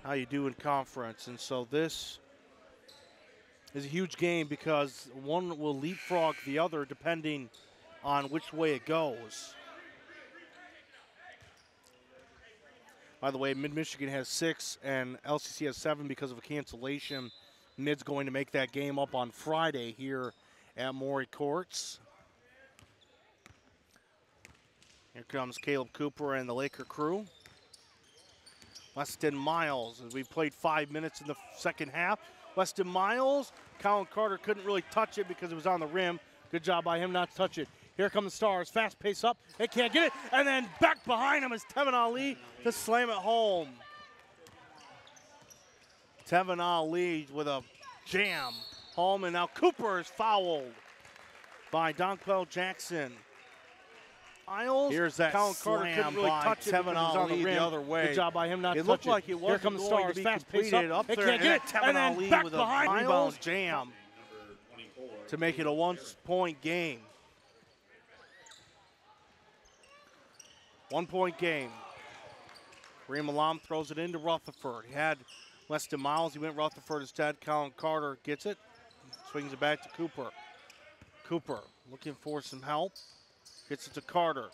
how you do in conference. And so this is a huge game because one will leapfrog the other depending on which way it goes. By the way, Mid-Michigan has 6 and LCC has 7 because of a cancellation. Mid's going to make that game up on Friday here at Maury Courts. Here comes Caleb Cooper and the Laker crew. Weston Miles, as we played 5 minutes in the second half. Weston Miles, Colin Carter couldn't really touch it because it was on the rim. Good job by him not to touch it. Here come the Stars, fast pace up, they can't get it, and then back behind him is Tevin Ali to slam it home. Tevin Ali with a jam home, and now Cooper is fouled by Donquell Jackson. Miles, Here's that Colin Carter slam couldn't really by touch it Tevin because it was on Ali the rim. the other way. Good job by him not to It touch looked it. like it Here wasn't come the going to Stars, be fast pace completed up, up they there, can't and get it, Tevin and then Ali back with a behind rebound Miles jam Number 24. to make it a one-point game. 1-point game. Kareem Alam throws it into Rutherford. He had Weston Miles. He went Rutherford instead. Colin Carter gets it. Swings it back to Cooper. Cooper looking for some help. Gets it to Carter.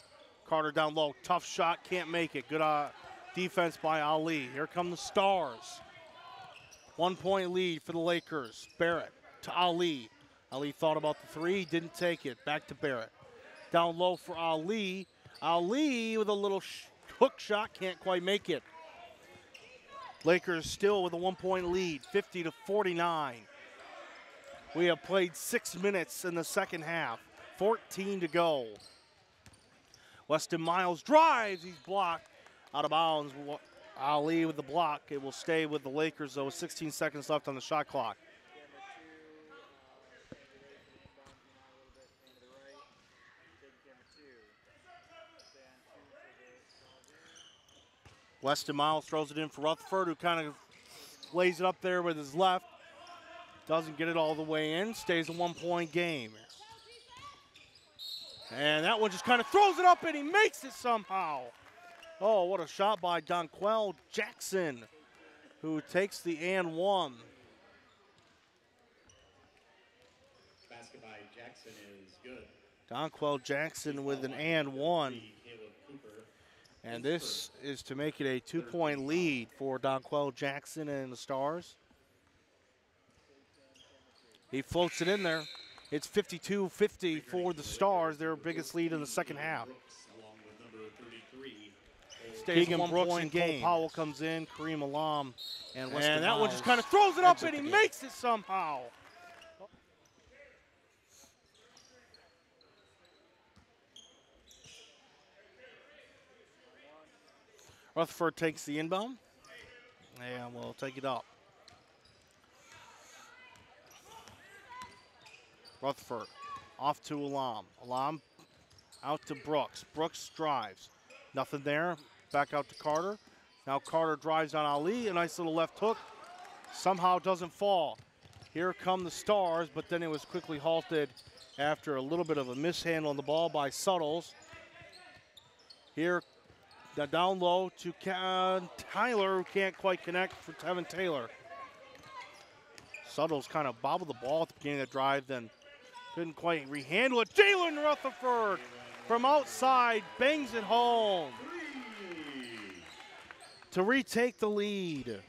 Carter down low. Tough shot. Can't make it. Good defense by Ali. Here come the Stars. 1-point lead for the Lakers. Barrett to Ali. Ali thought about the three. Didn't take it. Back to Barrett. Down low for Ali. Ali with a little hook shot, can't quite make it. Lakers still with a 1-point lead, 50-49. We have played 6 minutes in the second half, 14 to go. Weston Miles drives, he's blocked, out of bounds. Ali with the block. It will stay with the Lakers though with 16 seconds left on the shot clock. Weston Miles throws it in for Rutherford, who kind of lays it up there with his left. Doesn't get it all the way in. Stays a 1-point game. And that one just kind of throws it up, and he makes it somehow. Oh, what a shot by Donquell Jackson, who takes the and one. Basket by Jackson is good. Donquell Jackson with an and one. And this is to make it a 2-point lead for Donquell Jackson and the Stars. He floats it in there. It's 52-50 for the Stars, their biggest lead in the second half. Along with number 33. Keegan 1 Brooks point and Cole game. Powell comes in, Kareem Alam, and And that one just Miles kind of throws it up exit and he the game. makes it somehow. Rutherford takes the inbound, and we'll take it up. Rutherford off to Alam. Alam out to Brooks. Brooks drives. Nothing there. Back out to Carter. Now Carter drives on Ali. A nice little left hook. Somehow doesn't fall. Here come the Stars, but then it was quickly halted after a little bit of a mishandle on the ball by Suttles. Here, the down low to Tyler, who can't quite connect for Tevin Taylor. Suttles kind of bobbled the ball at the beginning of the drive, then couldn't quite rehandle it. Jalen Rutherford from outside bangs it home to retake the lead.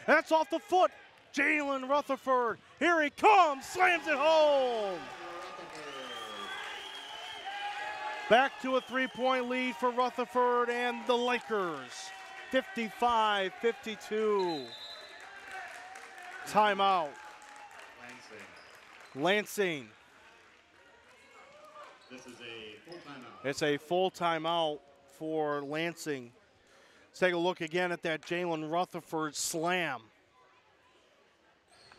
That's off the foot. Jalen Rutherford. Here he comes. Slams it home. Back to a 3-point lead for Rutherford and the Lakers. 55-52. Timeout. Lansing. This is a full timeout. It's a full timeout for Lansing. Let's take a look again at that Jalen Rutherford slam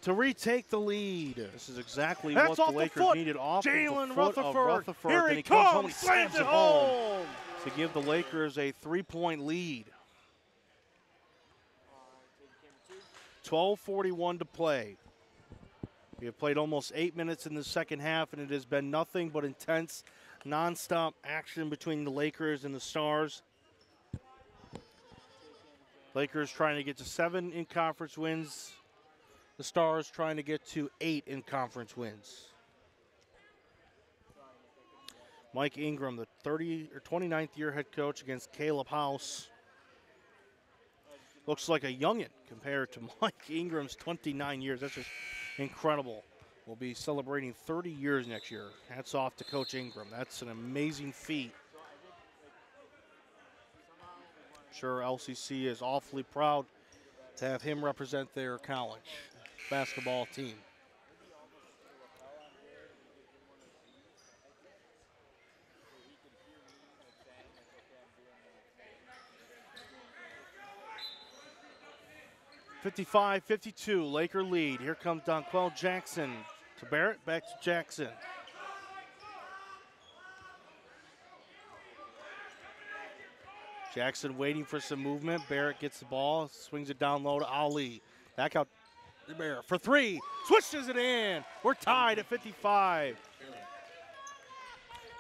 to retake the lead. This is exactly That's what off the the Lakers foot. needed off Jalen of the foot of Rutherford. Rutherford. Here Then he he comes home comes, and he slams it home to give the Lakers a 3-point lead. 12:41 to play. We have played almost 8 minutes in the second half, and it has been nothing but intense, nonstop action between the Lakers and the Stars. Lakers trying to get to 7 in-conference wins. The Stars trying to get to 8 in-conference wins. Mike Ingram, the 29th year head coach against Caleb House. Looks like a youngin' compared to Mike Ingram's 29 years. That's just incredible. We'll be celebrating 30 years next year. Hats off to Coach Ingram. That's an amazing feat. I'm sure LCC is awfully proud to have him represent their college basketball team. (55-52) Laker lead. Here comes Donquell Jackson to Barrett. Back to Jackson. Jackson waiting for some movement. Barrett gets the ball, swings it down low to Ali. Back out to Barrett for 3. Switches it in. We're tied at 55.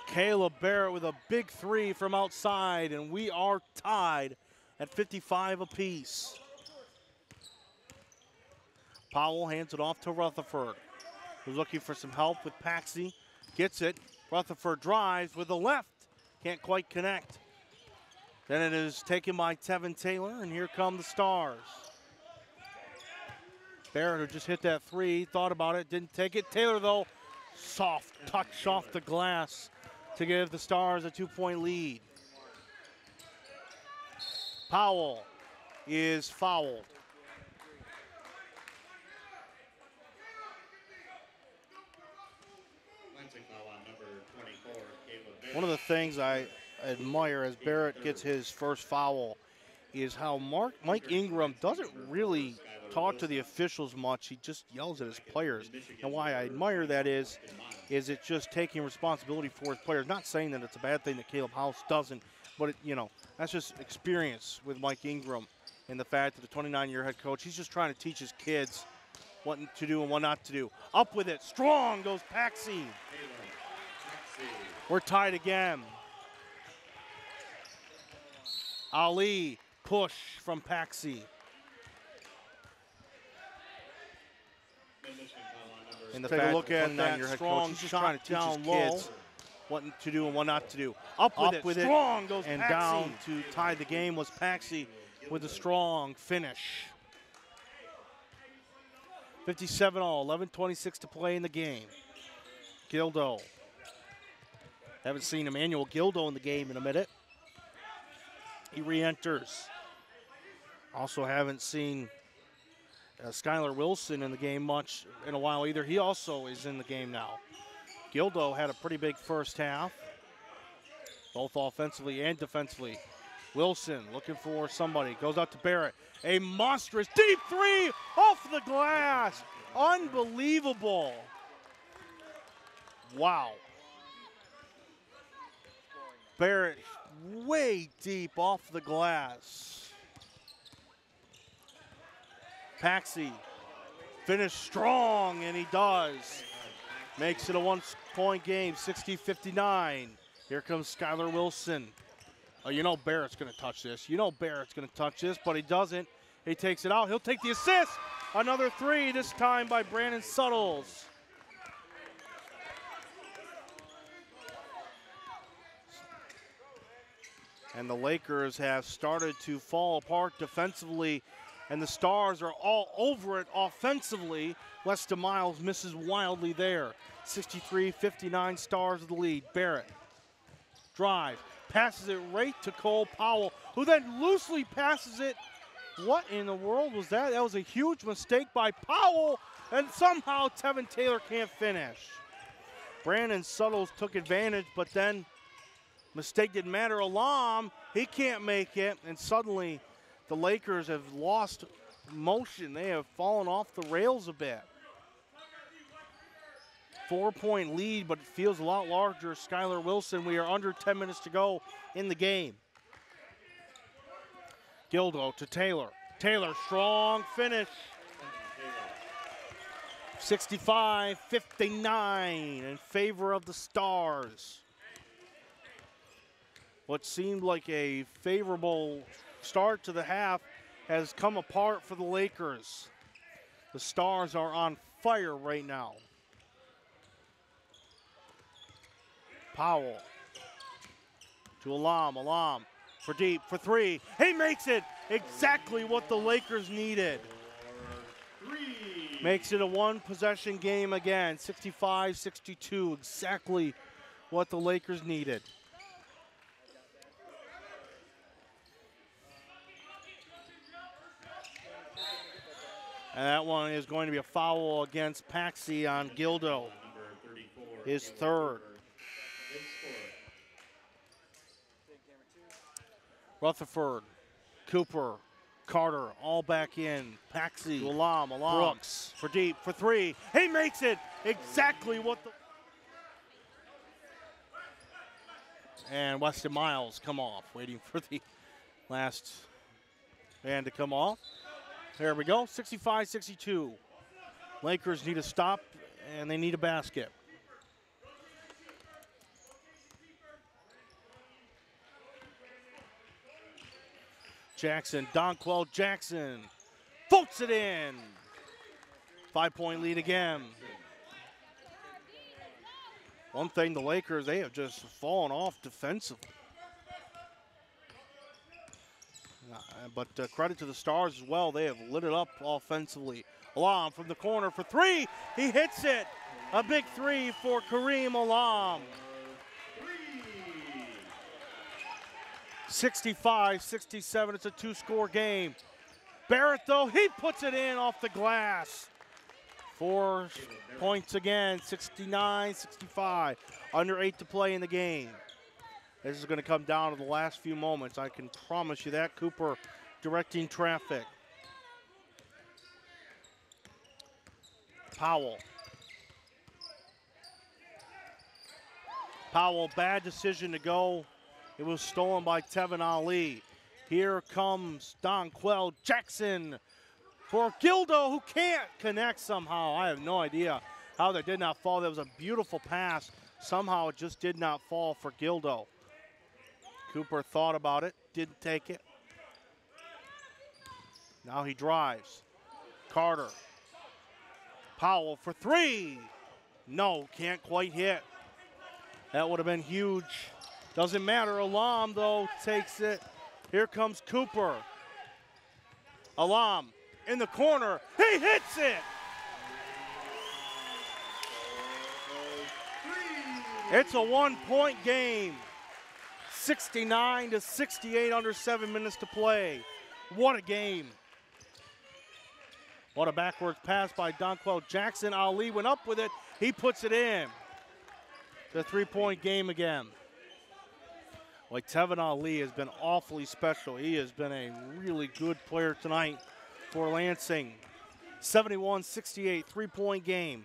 Caleb Barrett with a big 3 from outside, and we are tied at 55 apiece. Powell hands it off to Rutherford, who's looking for some help with Paxi. Gets it. Rutherford drives with the left. Can't quite connect. Then it is taken by Tevin Taylor, and here come the Stars. Barrett, who just hit that 3, thought about it, didn't take it. Taylor, though, soft touch off the glass to give the Stars a 2-point lead. Powell is fouled. One of the things I admire as Barrett gets his first foul is how Mike Ingram doesn't really talk to the officials much. He just yells at his players. And why I admire that is it just taking responsibility for his players. Not saying that it's a bad thing that Caleb House doesn't, but that's just experience with Mike Ingram and the fact that the 29-year head coach, he's just trying to teach his kids what to do and what not to do. Up with it, strong goes Paxi. We're tied again. Ali, push from Paxi. And take a look at that strong he's just trying to teach his kids what to do and what not to do. Up with it, strong goes and Paxi. Down to tie the game was Paxi with a strong finish. 57-all, 11:26 to play in the game. Gildo. Haven't seen Emmanuel Gildo in the game in a minute. He re-enters. Also haven't seen Skylar Wilson in the game much in a while either. He also is in the game now. Gildo had a pretty big first half, both offensively and defensively. Wilson looking for somebody. Goes out to Barrett. A monstrous deep three off the glass. Unbelievable. Wow. Barrett way deep off the glass. Paxi finished strong, and he does. Makes it a one-point game, 60-59. Here comes Skylar Wilson. Oh, you know Barrett's going to touch this. You know Barrett's going to touch this, but he doesn't. He takes it out. He'll take the assist. Another three, this time by Brandon Suttles. And the Lakers have started to fall apart defensively, and the Stars are all over it offensively. Lester Miles misses wildly there. 63-59, Stars with the lead. Barrett, drive, passes it right to Cole Powell, who then loosely passes it. What in the world was that? That was a huge mistake by Powell, and somehow Tevin Taylor can't finish. Brandon Suttles took advantage, but then mistake didn't matter. Alam, he can't make it, and suddenly the Lakers have lost motion. They have fallen off the rails a bit. 4-point lead, but it feels a lot larger. Skylar Wilson, we are under 10 minutes to go in the game. Gildo to Taylor. Taylor, strong finish. 65-59 in favor of the Stars. What seemed like a favorable start to the half has come apart for the Lakers. The Stars are on fire right now. Powell to Alam. Alam for deep, for three. He makes it exactly what the Lakers needed. Makes it a one-possession game again, 65-62, exactly what the Lakers needed. And that one is going to be a foul against Paxi on Gildo, his third. Rutherford, Cooper, Carter, all back in. Paxi, Alam, Brooks for deep, for three. He makes it exactly what the... And Weston Miles come off, waiting for the last man to come off. There we go, 65-62. Lakers need a stop, and they need a basket. Jackson, Donquell Jackson, floats it in. 5-point lead again. One thing, the Lakers, they have just fallen off defensively. But credit to the Stars as well. They have lit it up offensively. Alam from the corner for three. He hits it. A big three for Kareem Alam. 65-67, it's a two-score game. Barrett, though, he puts it in off the glass. 4 points again, 69-65. Under 8 to play in the game. This is going to come down to the last few moments. I can promise you that. Cooper directing traffic. Powell. Powell, bad decision to go. It was stolen by Tevin Ali. Here comes Donquell Jackson for Gildo, who can't connect somehow. I have no idea how that did not fall. That was a beautiful pass. Somehow it just did not fall for Gildo. Cooper thought about it, didn't take it. Now he drives. Carter. Powell for three. No, can't quite hit. That would have been huge. Doesn't matter. Alam, though, takes it. Here comes Cooper. Alam in the corner. He hits it. It's a 1-point game. 69-68, under 7 minutes to play. What a game. What a backwards pass by Donquell Jackson. Ali went up with it. He puts it in. It's a 3-point game again. Like Tevin Ali has been awfully special. He has been a really good player tonight for Lansing. 71-68, 3-point game.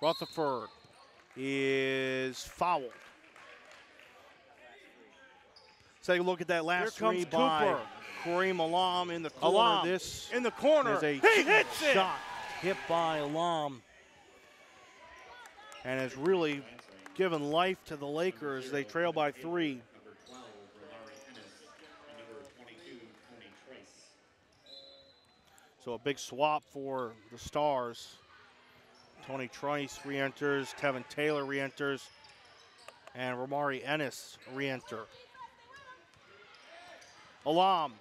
Rutherford is fouled. Take a look at that last three by Kareem Alam in the corner. Alam This in the corner. is a He hits it. shot hit by Alam. And has really given life to the Lakers. They trail by 3. Number 12, Romari Ennis, and number 22, Tony Trice. So a big swap for the Stars. Tony Trice re-enters, Tevin Taylor re-enters, and Romari Ennis re-enter. Alam.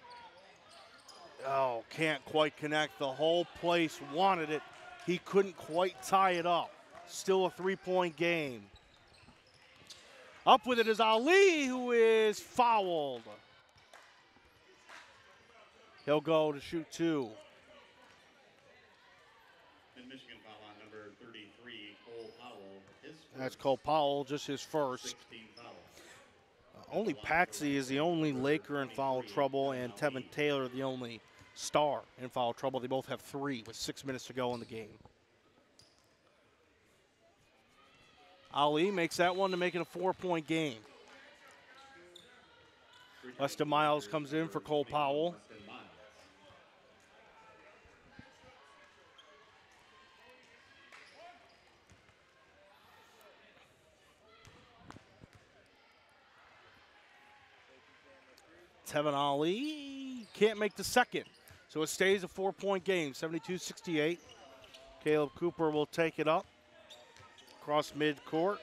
Oh, can't quite connect. The whole place wanted it. He couldn't quite tie it up. Still a 3-point game. Up with it is Ali, who is fouled. He'll go to shoot 2. And Michigan foul on number 33, Cole Powell. His That's Cole Powell, just his first. 16 foul. Only Paxi is the only Laker in foul trouble, and Tevin Taylor the only Star in foul trouble. They both have 3 with 6 minutes to go in the game. Ali makes that one to make it a 4-point game. Weston Miles comes in for Cole Powell. Weston Miles. Tevin Ali can't make the second. So it stays a 4-point game, 72-68. Caleb Cooper will take it up across midcourt.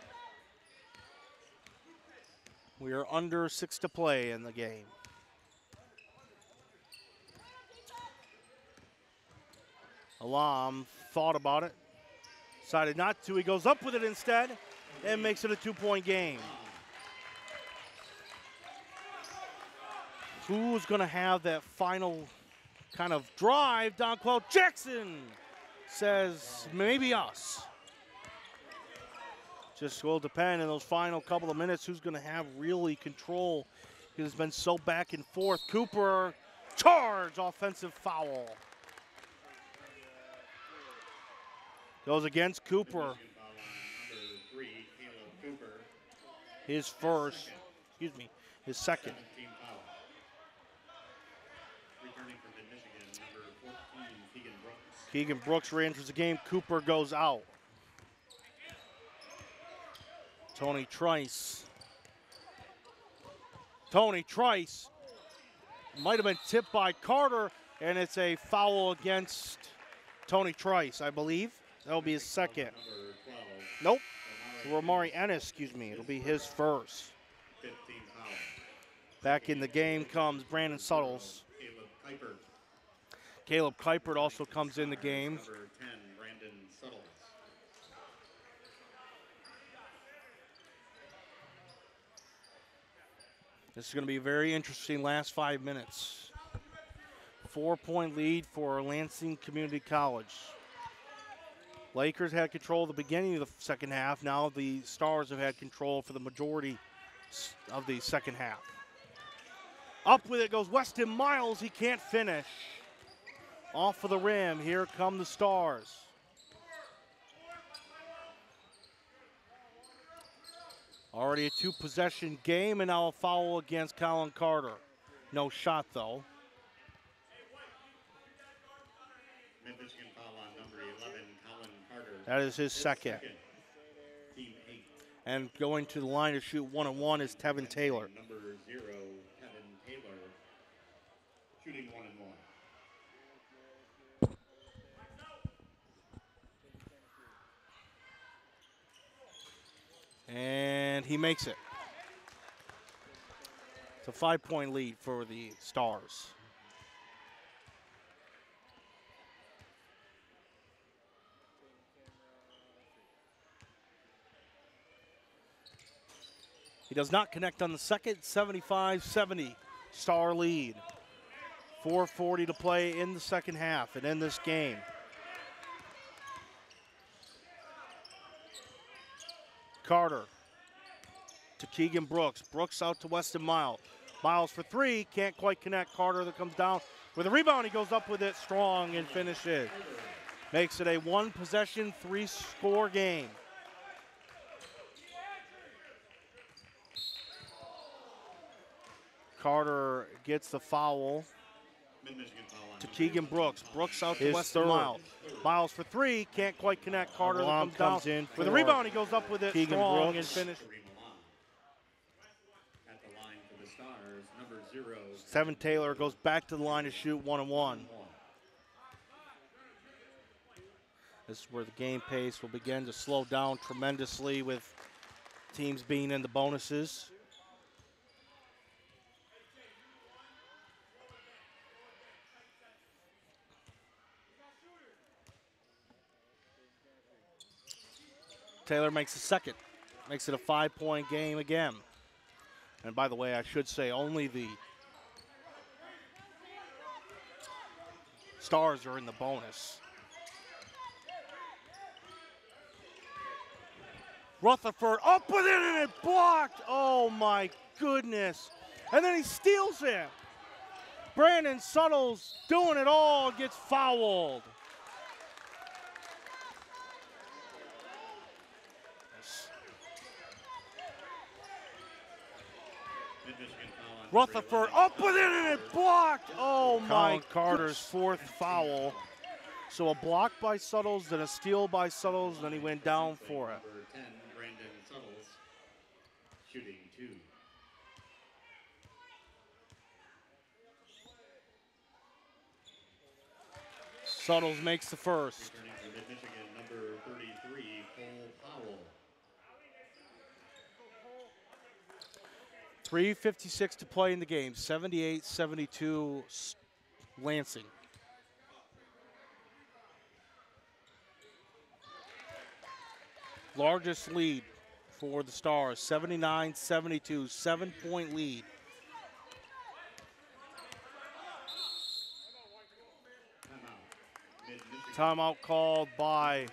We are under 6 to play in the game. Alam thought about it, decided not to. He goes up with it instead and makes it a 2-point game. Who's going to have that final kind of drive? Donquell Jackson says maybe us. Just will depend in those final couple of minutes who's going to have really control. It's been so back and forth. Cooper, charge, offensive foul. Goes against Cooper. Michigan foul on number 3, Caleb Cooper. His first, his second. 17 foul. Returning from Mid-Michigan, number 14, Keegan Brooks. Keegan Brooks re-enters the game. Cooper goes out. Tony Trice. Tony Trice might have been tipped by Carter, and it's a foul against Tony Trice, I believe. That'll be his second. Number 12, Nope. Romari Ennis, It'll be his first. 15 foul. Back in the game comes Brandon Suttles. Caleb Kuiper. Caleb Kuipert also comes in the game. Number 10, Brandon Suttles. This is going to be a very interesting last 5 minutes. 4-point lead for Lansing Community College. Lakers had control at the beginning of the second half. Now the Stars have had control for the majority of the second half. Up with it goes Weston Miles. He can't finish. Off of the rim. Here come the Stars. Already a 2-possession game, and now a foul against Colin Carter. No shot, though. Mid-Michigan foul on number 11, Colin Carter. That is his second. Team 8. And going to the line to shoot 1-on-1 is Tevin Taylor. Number 0, Kevin Taylor. Shooting 1-1. And he makes it. It's a 5-point lead for the Stars. He does not connect on the second. 75-70, Star lead. 4:40 to play in the second half and in this game. Carter to Keegan Brooks. Brooks out to Weston Miles. Miles for three, can't quite connect. Carter that comes down with a rebound. He goes up with it strong and finishes. Makes it a one-possession, three-score game. Carter gets the foul to Keegan Brooks. Brooks out to Weston Miles. Miles for three, can't quite connect. Carter that comes down with a rebound. He goes up with it strong and finishes. At the line for the Stars, number 0. Seven Taylor goes back to the line to shoot 1-1. This is where the game pace will begin to slow down tremendously with teams being in the bonuses. Taylor makes the second. Makes it a 5-point game again. And by the way, I should say only the Stars are in the bonus. Rutherford up with it and it blocked. Oh my goodness. And then he steals it. Brandon Suttles doing it all, gets fouled. Rutherford up with it and it blocked. Oh my, Carter's fourth foul. So a block by Suttles, then a steal by Suttles, then he went down for it. Number 10, Brandon Suttles, shooting 2. Suttles makes the first. Returning for Mid-Michigan, number 33, Cole Powell. 3:56 to play in the game. 78-72 Lansing. Largest lead for the Stars, 79-72, 7-point lead. Timeout called by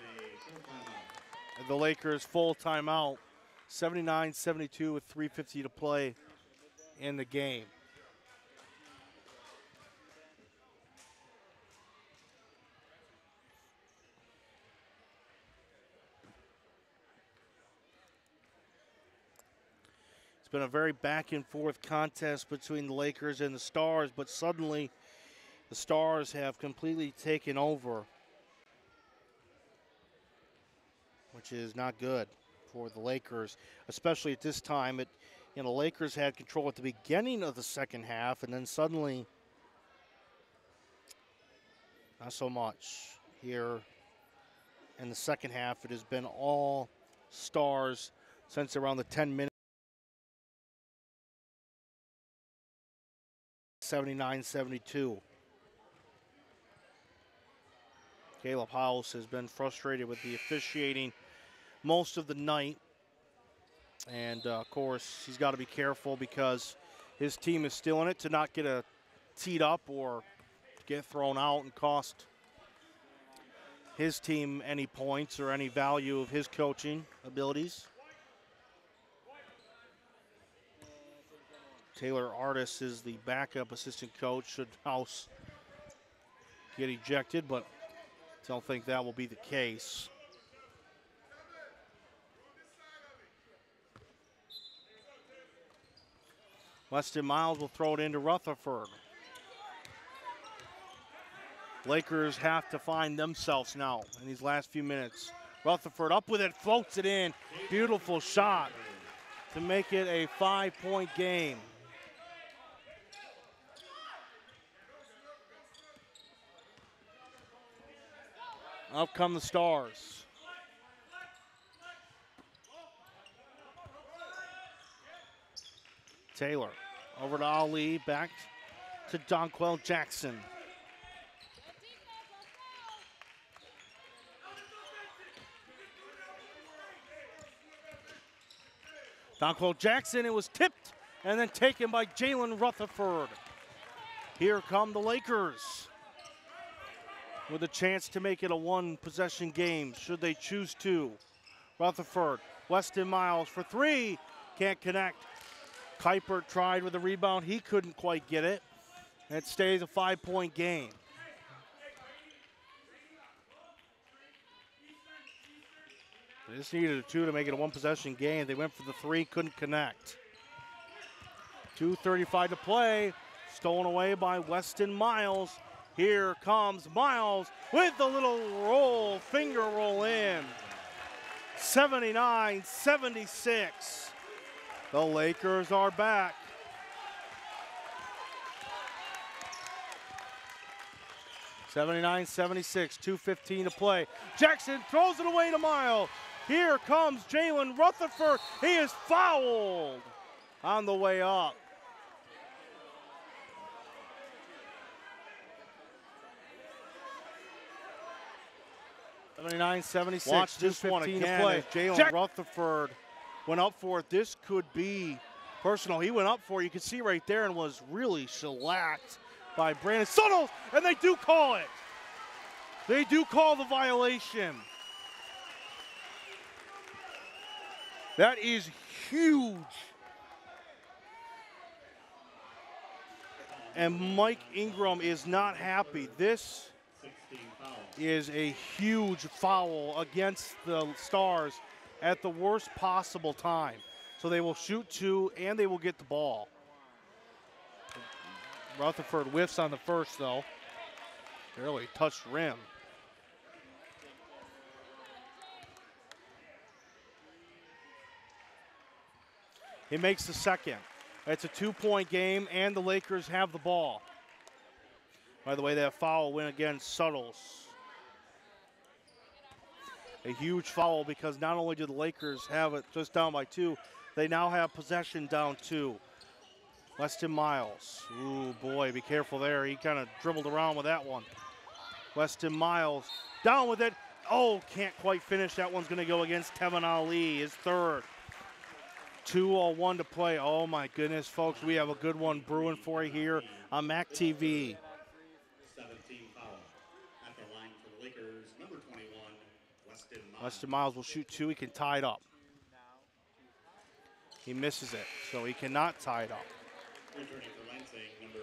the Lakers, full timeout. 79-72 with 3:50 to play in the game. It's been a very back and forth contest between the Lakers and the Stars, but suddenly the Stars have completely taken over, which is not good for the Lakers, especially at this time. The Lakers had control at the beginning of the second half, and then suddenly, not so much. Here in the second half, it has been all Stars since around the 10-minute. 79-72. Caleb House has been frustrated with the officiating most of the night. And, of course, he's got to be careful because his team is still in it to not get teed up or get thrown out and cost his team any points or any value of his coaching abilities. Taylor Artis is the backup assistant coach should House get ejected, but I don't think that will be the case. Weston Miles will throw it into Rutherford. Lakers have to find themselves now in these last few minutes. Rutherford up with it, floats it in. Beautiful shot to make it a 5-point game. Up come the Stars. Taylor over to Ali, back to Donquell Jackson. Donquil Jackson, it was tipped and then taken by Jalen Rutherford. Here come the Lakers with a chance to make it a one-possession game, should they choose to. Rutherford, Weston Miles for three, can't connect. Kuiper tried with a rebound, he couldn't quite get it. It stays a 5-point game. They just needed a two to make it a one-possession game. They went for the three, couldn't connect. 2:35 to play, stolen away by Weston Miles. Here comes Miles with the little roll, finger roll in. 79-76. The Lakers are back. (79-76), 2:15 to play. Jackson throws it away to Miles. Here comes Jalen Rutherford. He is fouled on the way up. (79-76). Watch this one again as Jalen Rutherford went up for it. This could be personal. He went up for it. You can see right there and was really shellacked by Brandon Suttles, and they do call it. They do call the violation. That is huge. And Mike Ingram is not happy. This is a huge foul against the Stars at the worst possible time. So they will shoot two and they will get the ball. Rutherford whiffs on the first though. Barely touched rim. He makes the second. It's a 2-point game and the Lakers have the ball. By the way, that foul went against Suttles. A huge foul because not only do the Lakers have it just down by two, they now have possession down two. Weston Miles. Ooh, boy, be careful there. He kind of dribbled around with that one. Weston Miles down with it. Oh, can't quite finish. That one's going to go against Tevin Ali, his third. 2:01 to play. Oh, my goodness, folks. We have a good one brewing for you here on MAC TV. 17 foul. At the line for the Lakers, number 21, Weston Miles. Weston Miles will shoot two. He can tie it up. He misses it, so he cannot tie it up. Returning for Lansing, number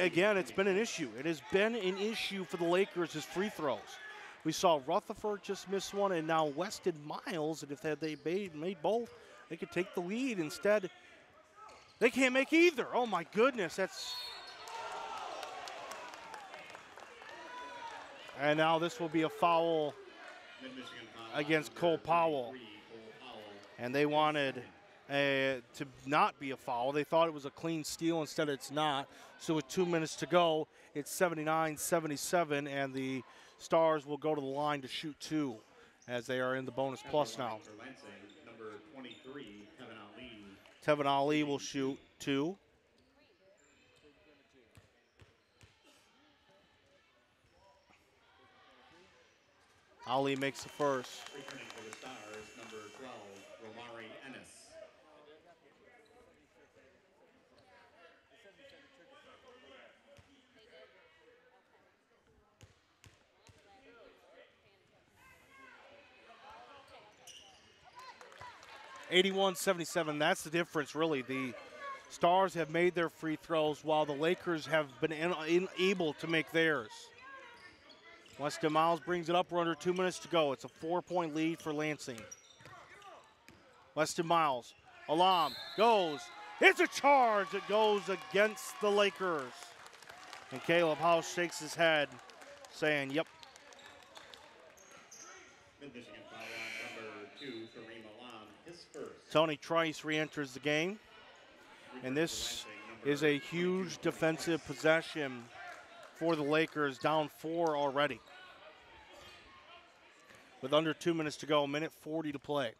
Again, it's been an issue. It has been an issue for the Lakers, his free throws. We saw Rutherford just miss one, and now Weston Miles, and if they made both, they could take the lead. Instead, they can't make either. Oh, my goodness. And now this will be a foul against Cole Powell. And they wanted to not be a foul. They thought it was a clean steal. Instead, it's not. So with 2 minutes to go, it's 79-77, and the Stars will go to the line to shoot two as they are in the bonus plus now. number 23, Tevin Ali. Tevin Ali will shoot two. Ali makes the first. Returning for the Stars, number 12, Romari Ennis. (81-77). That's the difference, really. The Stars have made their free throws while the Lakers have been unable to make theirs. Weston Miles brings it up. We're under 2 minutes to go. It's a 4-point lead for Lansing. Weston Miles. Alam goes. It's a charge that goes against the Lakers. And Caleb House shakes his head, saying, yep. Mid-Michigan foul on number 2, Kareem Alam, his first. Tony Trice re-enters the game. And this is a huge defensive possession for the Lakers, down 4 already. With under 2 minutes to go, 1:40 to play.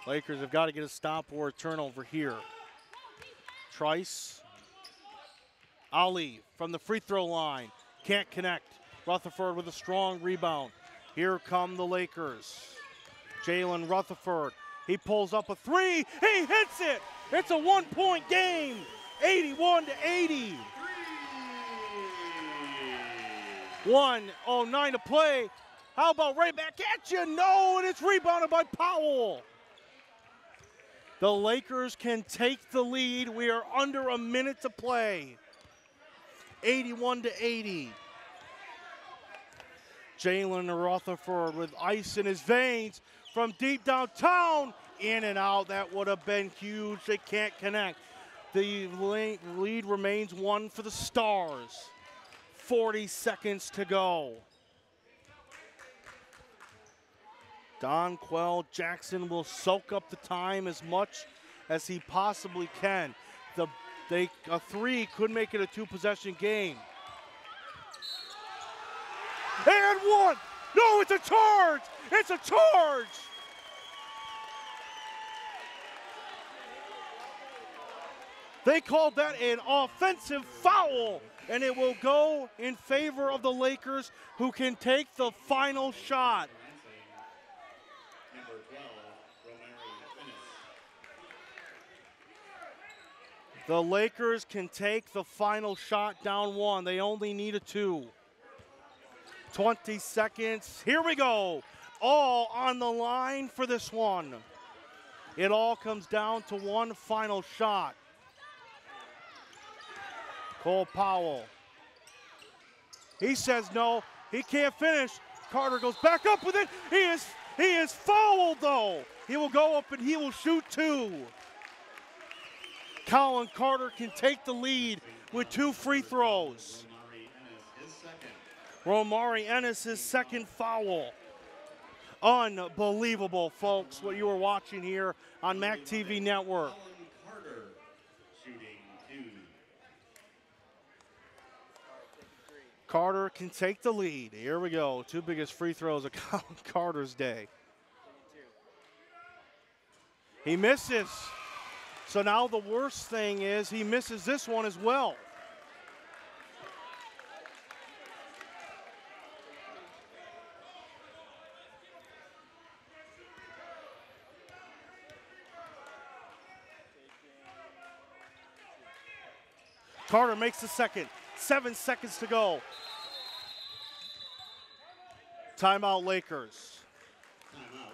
Lakers have got to get a stop or a turnover here. Trice. Ali from the free throw line. Can't connect. Rutherford with a strong rebound. Here come the Lakers. Jalen Rutherford, he pulls up a three, he hits it. It's a 1-point game, 81-80. 1:09 to play. How about right back at you? No, and it's rebounded by Powell. The Lakers can take the lead. We are under a minute to play. 81-80. Jalen Rutherford with ice in his veins from deep downtown. In and out. That would have been huge. They can't connect. The lead remains 1 for the Stars. 40 seconds to go. Donquell Jackson will soak up the time as much as he possibly can. A three could make it a 2-possession game. And one! No, it's a charge! It's a charge! They called that an offensive foul, and it will go in favor of the Lakers, who can take the final shot. Number 12, Romari Ennis. The Lakers can take the final shot down 1. They only need a 2. 20 seconds. Here we go. All on the line for this one. It all comes down to one final shot. Cole Powell. He says no. He can't finish. Carter goes back up with it. He is fouled though. He will go up and he will shoot 2. Colin Carter can take the lead with 2 free throws. Romari Ennis, his second foul. Unbelievable, folks, what you are watching here on MAC TV Network. Colin Carter shooting 2. Carter can take the lead. Here we go. 2 biggest free throws of Colin Carter's day. He misses. So now the worst thing is he misses this one as well. Carter makes the second. 7 seconds to go. Timeout Lakers.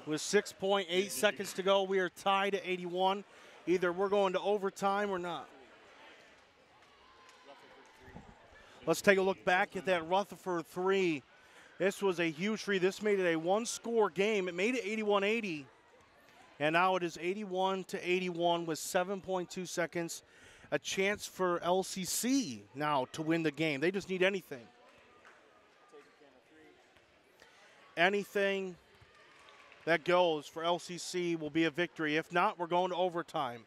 With 6.8 seconds to go, we are tied at 81. Either we're going to overtime or not. Let's take a look back at that Rutherford 3. This was a huge 3. This made it a 1-score game. It made it 81-80. And now it is 81-81 with 7.2 seconds. A chance for LCC now to win the game. They just need anything. Anything that goes for LCC will be a victory. If not, we're going to overtime.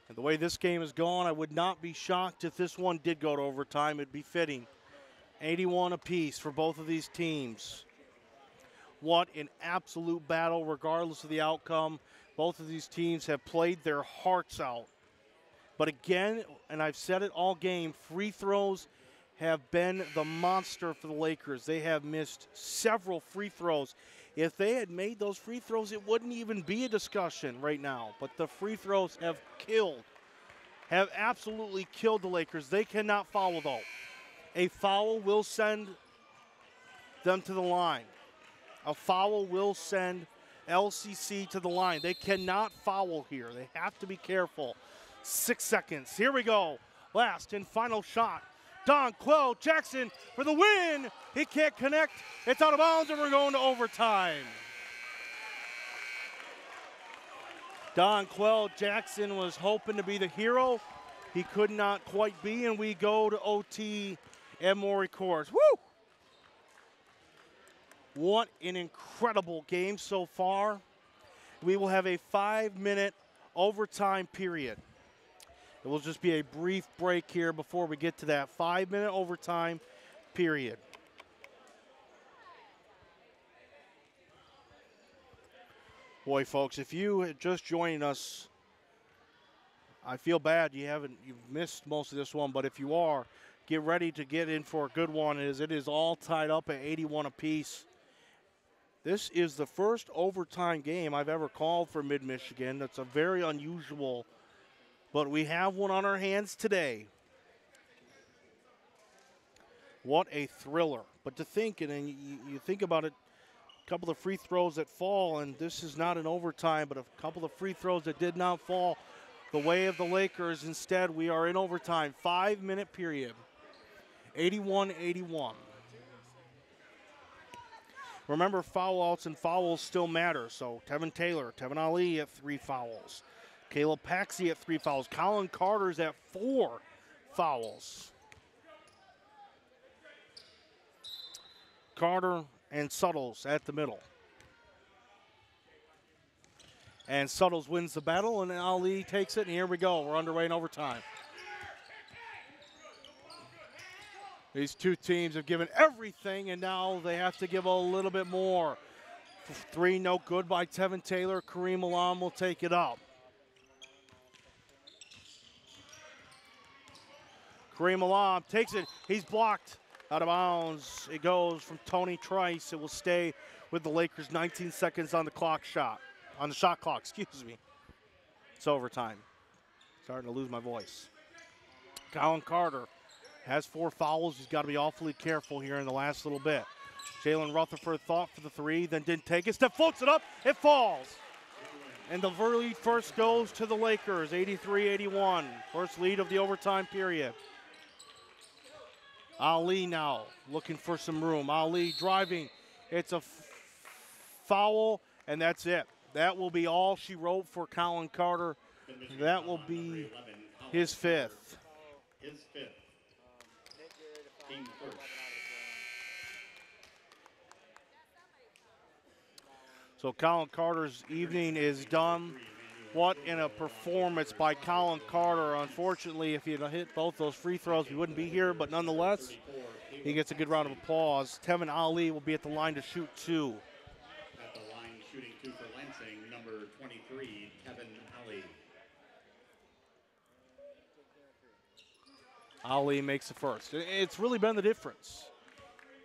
And the way this game is going, I would not be shocked if this one did go to overtime. It'd be fitting. 81 apiece for both of these teams. What an absolute battle, regardless of the outcome. Both of these teams have played their hearts out. But again, and I've said it all game, free throws have been the monster for the Lakers. They have missed several free throws. If they had made those free throws, it wouldn't even be a discussion right now. But the free throws have absolutely killed the Lakers. They cannot foul, though. A foul will send them to the line. A foul will send LCC to the line. They cannot foul here. They have to be careful. 6 seconds. Here we go. Last and final shot. Donquell Jackson for the win. He can't connect. It's out of bounds, and we're going to overtime. Donquell Jackson was hoping to be the hero. He could not quite be, and we go to OT at Maury Courts. Woo! What an incredible game so far. We will have a 5-minute overtime period. It will just be a brief break here before we get to that 5-minute overtime period. Boy, folks, if you are just joining us, I feel bad you've missed most of this one, but if you are, get ready to get in for a good one, as it is all tied up at 81 apiece. This is the first overtime game I've ever called for Mid-Michigan. That's a very unusual, but we have one on our hands today. What a thriller. But to think, and then you think about it, a couple of free throws that fall, and this is not an overtime, but a couple of free throws that did not fall the way of the Lakers. Instead, we are in overtime. 5-minute period. 81-81. Remember, foul outs and fouls still matter. So Tevin Taylor, Tevin Ali at 3 fouls. Caleb Paxey at 3 fouls. Colin Carter's at 4 fouls. Carter and Suttles at the middle. And Suttles wins the battle, and Ali takes it, and here we go. We're underway in overtime. These two teams have given everything, and now they have to give a little bit more. 3 no good by Tevin Taylor. Kareem Alam will take it up. Kareem Alam takes it. He's blocked out of bounds. It goes from Tony Trice. It will stay with the Lakers. 19 seconds on the clock shot. On the shot clock, excuse me. It's overtime. Starting to lose my voice. Colin Carter has 4 fouls. He's got to be awfully careful here in the last little bit. Jalen Rutherford thought for the 3, then didn't take it. Step floats it up. It falls. And the lead first goes to the Lakers, 83-81. First lead of the overtime period. Ali now looking for some room. Ali driving. It's a foul, and that's it. That will be all she wrote for Colin Carter. That will be his 5th. His 5th. Team first. So Colin Carter's evening is done. What in a performance by Colin Carter. Unfortunately, if he had hit both those free throws, we wouldn't be here. But nonetheless, he gets a good round of applause. Tevin Ali will be at the line to shoot 2. At the line shooting 2 for Lansing, number 23, Tevin Ali. Ali makes the first. It's really been the difference.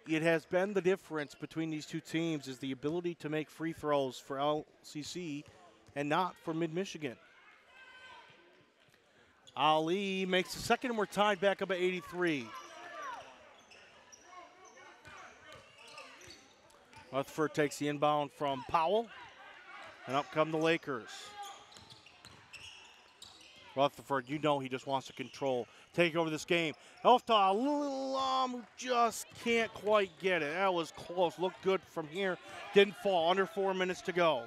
It has been the difference between these two teams is the ability to make free throws for LCC and not for Mid-Michigan. Ali makes the second, and we're tied back up at 83. Rutherford takes the inbound from Powell, and up come the Lakers. Rutherford, you know he just wants to take over this game. Off to Alam, who just can't quite get it. That was close. Looked good from here. Didn't fall. Under 4 minutes to go.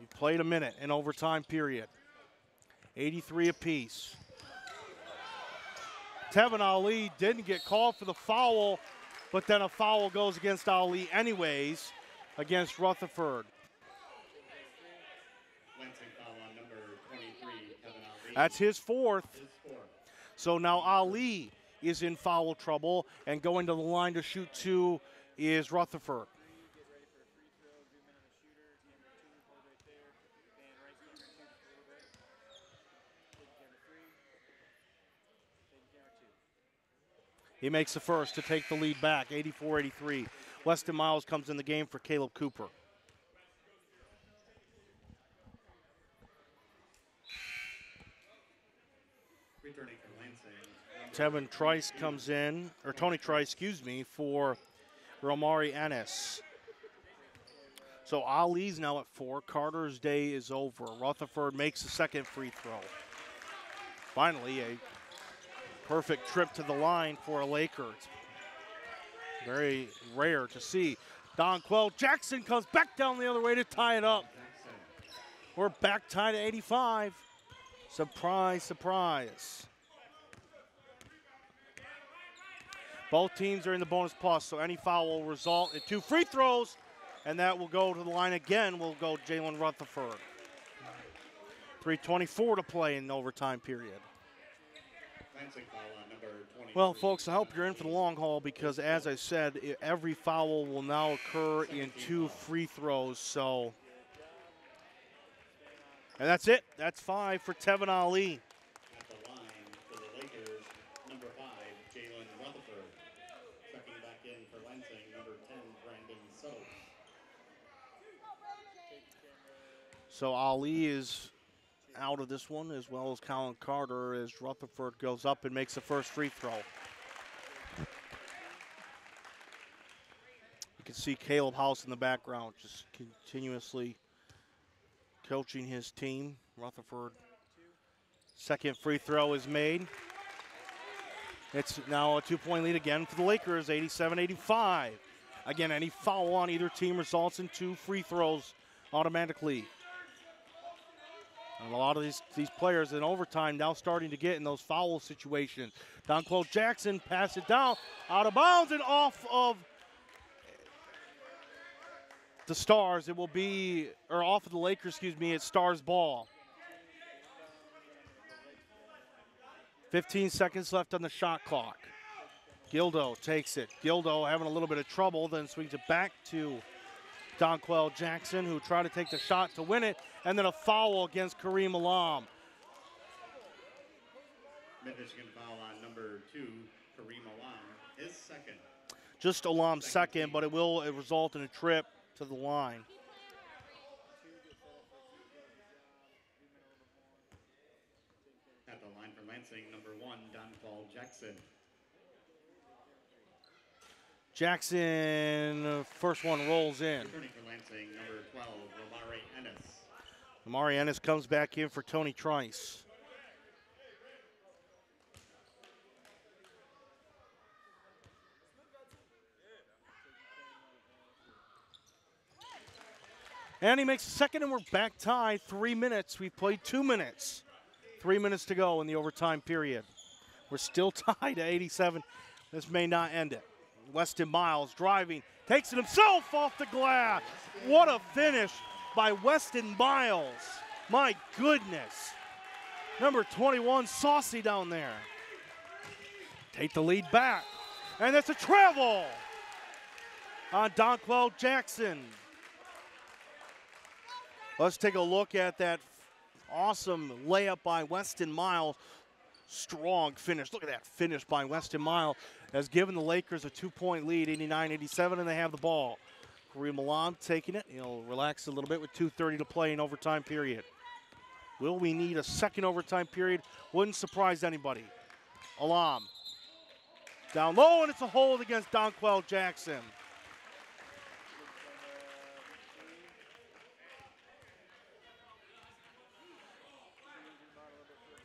He played a minute in overtime period. 83 apiece. Tevin Ali didn't get called for the foul, but then a foul goes against Ali anyways, against Rutherford. Lansing foul on number 23, Tevin Ali. That's his 4th. His 4th. So now Ali is in foul trouble, and going to the line to shoot 2 is Rutherford. He makes the first to take the lead back, 84-83. Weston Miles comes in the game for Caleb Cooper. Returning from Lansing. Tevin Trice comes in, or Tony Trice, excuse me, for Romari Ennis. So Ali's now at 4. Carter's day is over. Rutherford makes the second free throw. Finally, a perfect trip to the line for a Laker. It's very rare to see. Donquell Jackson comes back down the other way to tie it up. We're back tied at 85. Surprise, surprise. Both teams are in the bonus plus, so any foul will result in 2 free throws, and that will go to the line again. Will go Jalen Rutherford. 3:24 to play in the overtime period. Well, folks, I hope you're in for the long haul because, as I said, every foul will now occur in 2 free throws. So, and that's it. That's 5 for Tevin Ali. At the line for the Lakers, for Lansing, number 10, Brandon Suttle. So Ali is out of this one, as well as Colin Carter, as Rutherford goes up and makes the first free throw. You can see Caleb House in the background, just continuously coaching his team. Rutherford, second free throw is made. It's now a 2-point lead again for the Lakers, 87-85. Again, any foul on either team results in 2 free throws automatically. And a lot of these players in overtime now starting to get in those foul situations. Donquel Jackson pass it down, out of bounds and off of the Stars. It will be, or off of the Lakers, excuse me, it's Stars ball. 15 seconds left on the shot clock. Gildo takes it. Gildo having a little bit of trouble, then swings it back to Donquel Jackson, who tried to take the shot to win it, and then a foul against Kareem Alam. Mid-Michigan foul on number 2, Kareem Alam, his second. Just Alam's second, but it will result in a trip to the line. At the line for Lansing, number 1, Donquel Jackson. Jackson, first one rolls in. Returning for Lansing, number 12, Romari Ennis. Amari Ennis comes back in for Tony Trice. And he makes a second, and we're back tied. 3 minutes. We've played 2 minutes. 3 minutes to go in the overtime period. We're still tied at 87. This may not end it. Weston Miles driving, takes it himself off the glass. What a finish by Weston Miles. My goodness. Number 21, Saucy down there. Take the lead back. And that's a travel on Donquel Jackson. Let's take a look at that awesome layup by Weston Miles. Strong finish. Look at that finish by Weston Miles has given the Lakers a 2-point lead, 89-87, and they have the ball. Kareem Alam taking it. He'll relax a little bit with 2:30 to play in overtime period. Will we need a second overtime period? Wouldn't surprise anybody. Alam down low, and it's a hold against Donquel Jackson.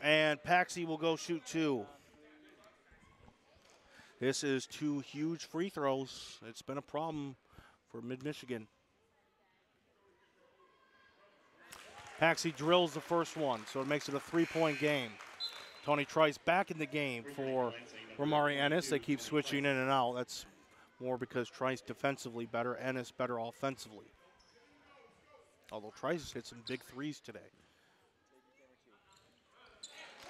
And Paxi will go shoot 2. This is 2 huge free throws. It's been a problem for Mid-Michigan. Paxi drills the first one, so it makes it a 3-point game. Tony Trice back in the game for Romari Ennis. They keep switching in and out. That's more because Trice defensively better, Ennis better offensively. Although Trice has hit some big threes today.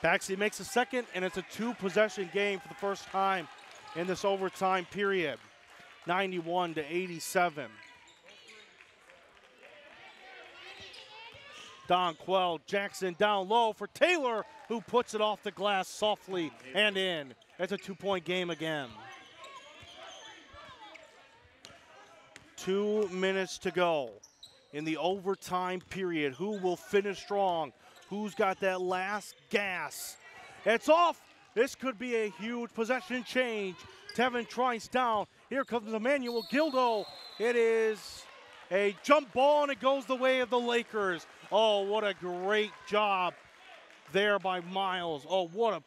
Paxi makes a second, and it's a 2-possession game for the first time in this overtime period. 91-87. Donquel Jackson down low for Taylor, who puts it off the glass softly and in. It's a 2-point game again. 2 minutes to go in the overtime period. Who will finish strong? Who's got that last gas? It's off. This could be a huge possession change. Tevin Trice down. Here comes Emmanuel Gildo. It is a jump ball, and it goes the way of the Lakers. Oh, what a great job there by Miles. Oh, what a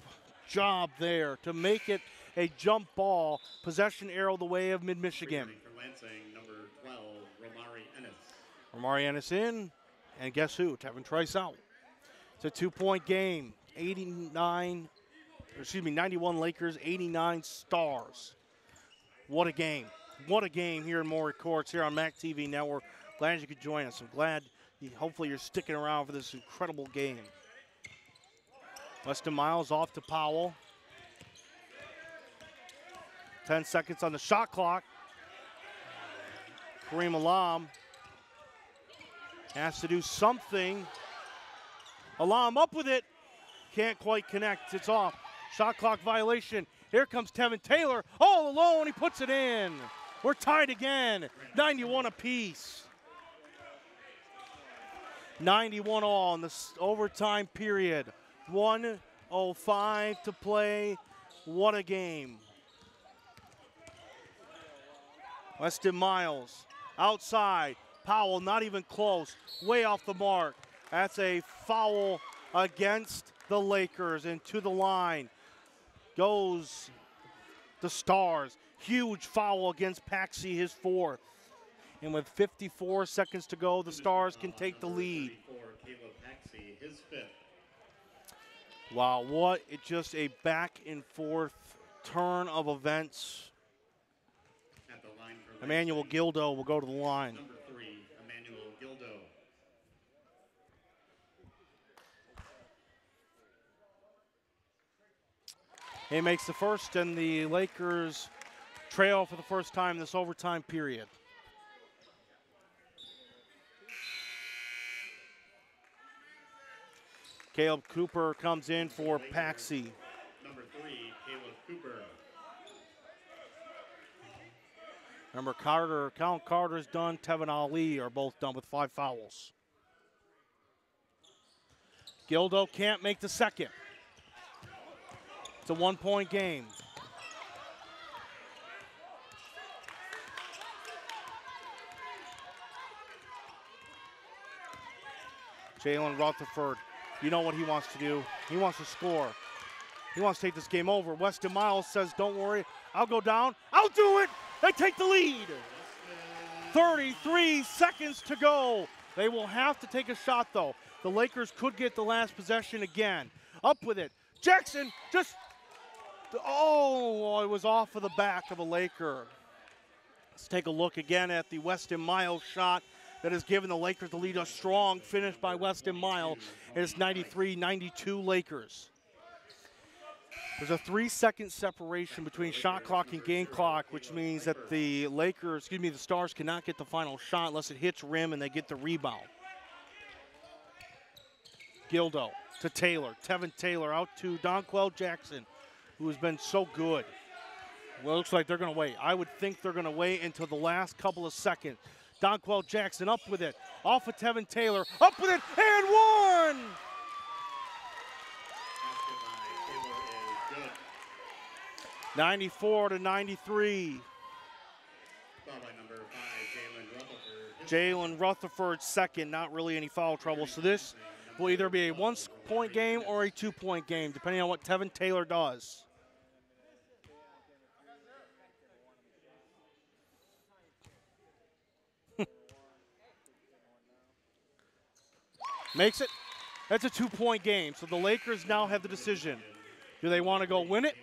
job there to make it a jump ball. Possession arrow the way of Mid-Michigan. For Lansing, number 12, Romari Ennis. Romari Ennis in, and guess who? Tevin Trice out. It's a 2-point game. 91 Lakers, 89 Stars. What a game. What a game here in Maury Courts here on MAC TV Network. Glad you could join us. I'm glad, hopefully you're sticking around for this incredible game. Weston Miles off to Powell. 10 seconds on the shot clock. Kareem Alam has to do something. Alam up with it. Can't quite connect. It's off. Shot clock violation. Here comes Tevin Taylor all alone. He puts it in. We're tied again. 91 apiece. 91 all in this overtime period. 1:05 to play. What a game. Weston Miles outside. Powell not even close. Way off the mark. That's a foul against the Lakers. And to the line goes the Stars. Huge foul against Paxi, his fourth. And with 54 seconds to go, the Stars can take the lead. Wow, what just a back and forth turn of events. Emmanuel Gildo will go to the line. Number 3, Emmanuel Gildo. He makes the first, and the Lakers trail for the first time this overtime period. Caleb Cooper comes in for Paxi. Number 3, Caleb Cooper. Remember, Colin Carter's done, Tevin Ali are both done with 5 fouls. Gildo can't make the second. It's a 1-point game. Jalen Rutherford, you know what he wants to do. He wants to score. He wants to take this game over. Weston Miles says, don't worry, I'll go down. I'll do it. They take the lead. 33 seconds to go. They will have to take a shot, though. The Lakers could get the last possession again. Up with it. Jackson just, oh, it was off of the back of a Laker. Let's take a look again at the Weston Miles shot that has given the Lakers the lead. A strong finish by Weston Miles. It's 93-92 Lakers. There's a 3-second separation between shot clock and game clock, which means that the the Stars cannot get the final shot unless it hits rim and they get the rebound. Gildo to Taylor. Tevin Taylor out to Donquell Jackson, who has been so good. Well, it looks like they're going to wait. I would think they're going to wait until the last couple of seconds. Donquell Jackson up with it. Off of Tevin Taylor. Up with it. And one! 94-93. Jalen Rutherford second, not really any foul trouble. So this will either be a 1-point game or a 2-point game, depending on what Tevin Taylor does. Makes it. That's a 2-point game. So the Lakers now have the decision. Do they want to go win it,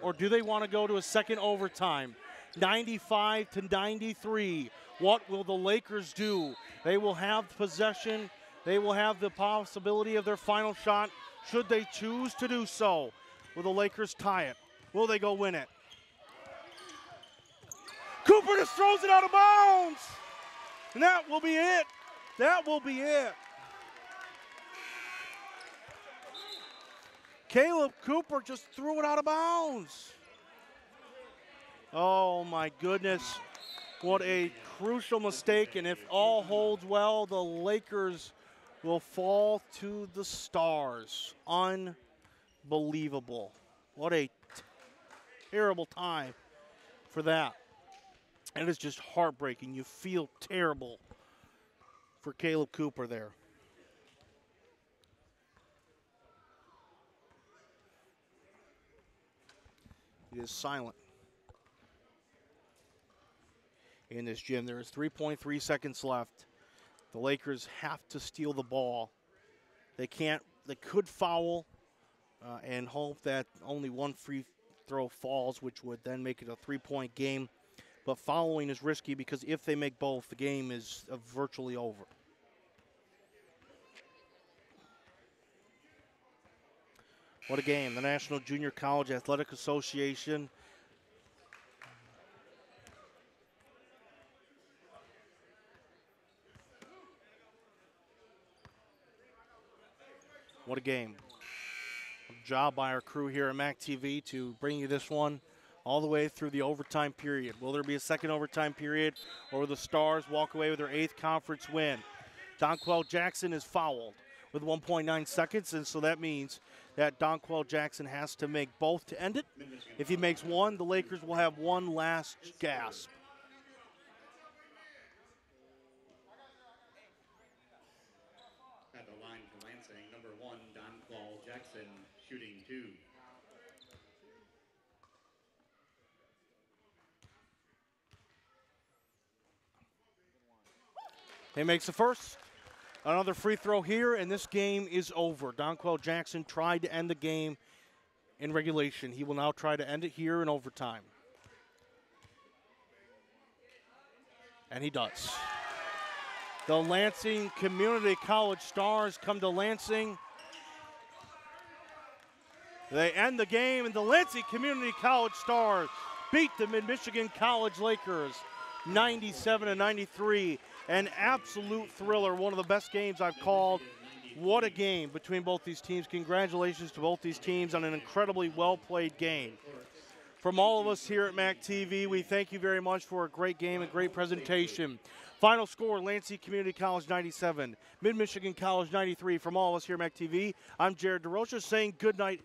or do they want to go to a second overtime? 95-93. What will the Lakers do? They will have possession. They will have the possibility of their final shot should they choose to do so. Will the Lakers tie it? Will they go win it? Cooper just throws it out of bounds. And that will be it. That will be it. Caleb Cooper just threw it out of bounds. Oh, my goodness. What a crucial mistake. And if all holds well, the Lakers will fall to the Stars. Unbelievable. What a terrible time for that. And it's just heartbreaking. You feel terrible for Caleb Cooper there. It is silent in this gym. There is 3.3 seconds left. The Lakers have to steal the ball. They can't. They could foul and hope that only one free throw falls, which would then make it a 3-point game. But fouling is risky because if they make both, the game is virtually over. What a game. The National Junior College Athletic Association. What a game. Good job by our crew here at MAC TV to bring you this one all the way through the overtime period. Will there be a second overtime period, or will the Stars walk away with their 8th conference win? Donquell Jackson is fouled with 1.9 seconds, and so that means that Donquell Jackson has to make both to end it. If he makes one, the Lakers will have one last gasp. At the line for Lansing, number 1, Donquell Jackson, shooting 2. He makes the first. Another free throw here, and this game is over. Donquell Jackson tried to end the game in regulation. He will now try to end it here in overtime. And he does. The Lansing Community College Stars come to Lansing. They end the game, and the Lansing Community College Stars beat the Mid-Michigan College Lakers 97-93. An absolute thriller, one of the best games I've called. What a game between both these teams. Congratulations to both these teams on an incredibly well-played game. From all of us here at MAC TV, we thank you very much for a great game and great presentation. Final score, Lansing Community College 97, Mid-Michigan College 93. From all of us here at MAC TV, I'm Jared DeRocha saying good night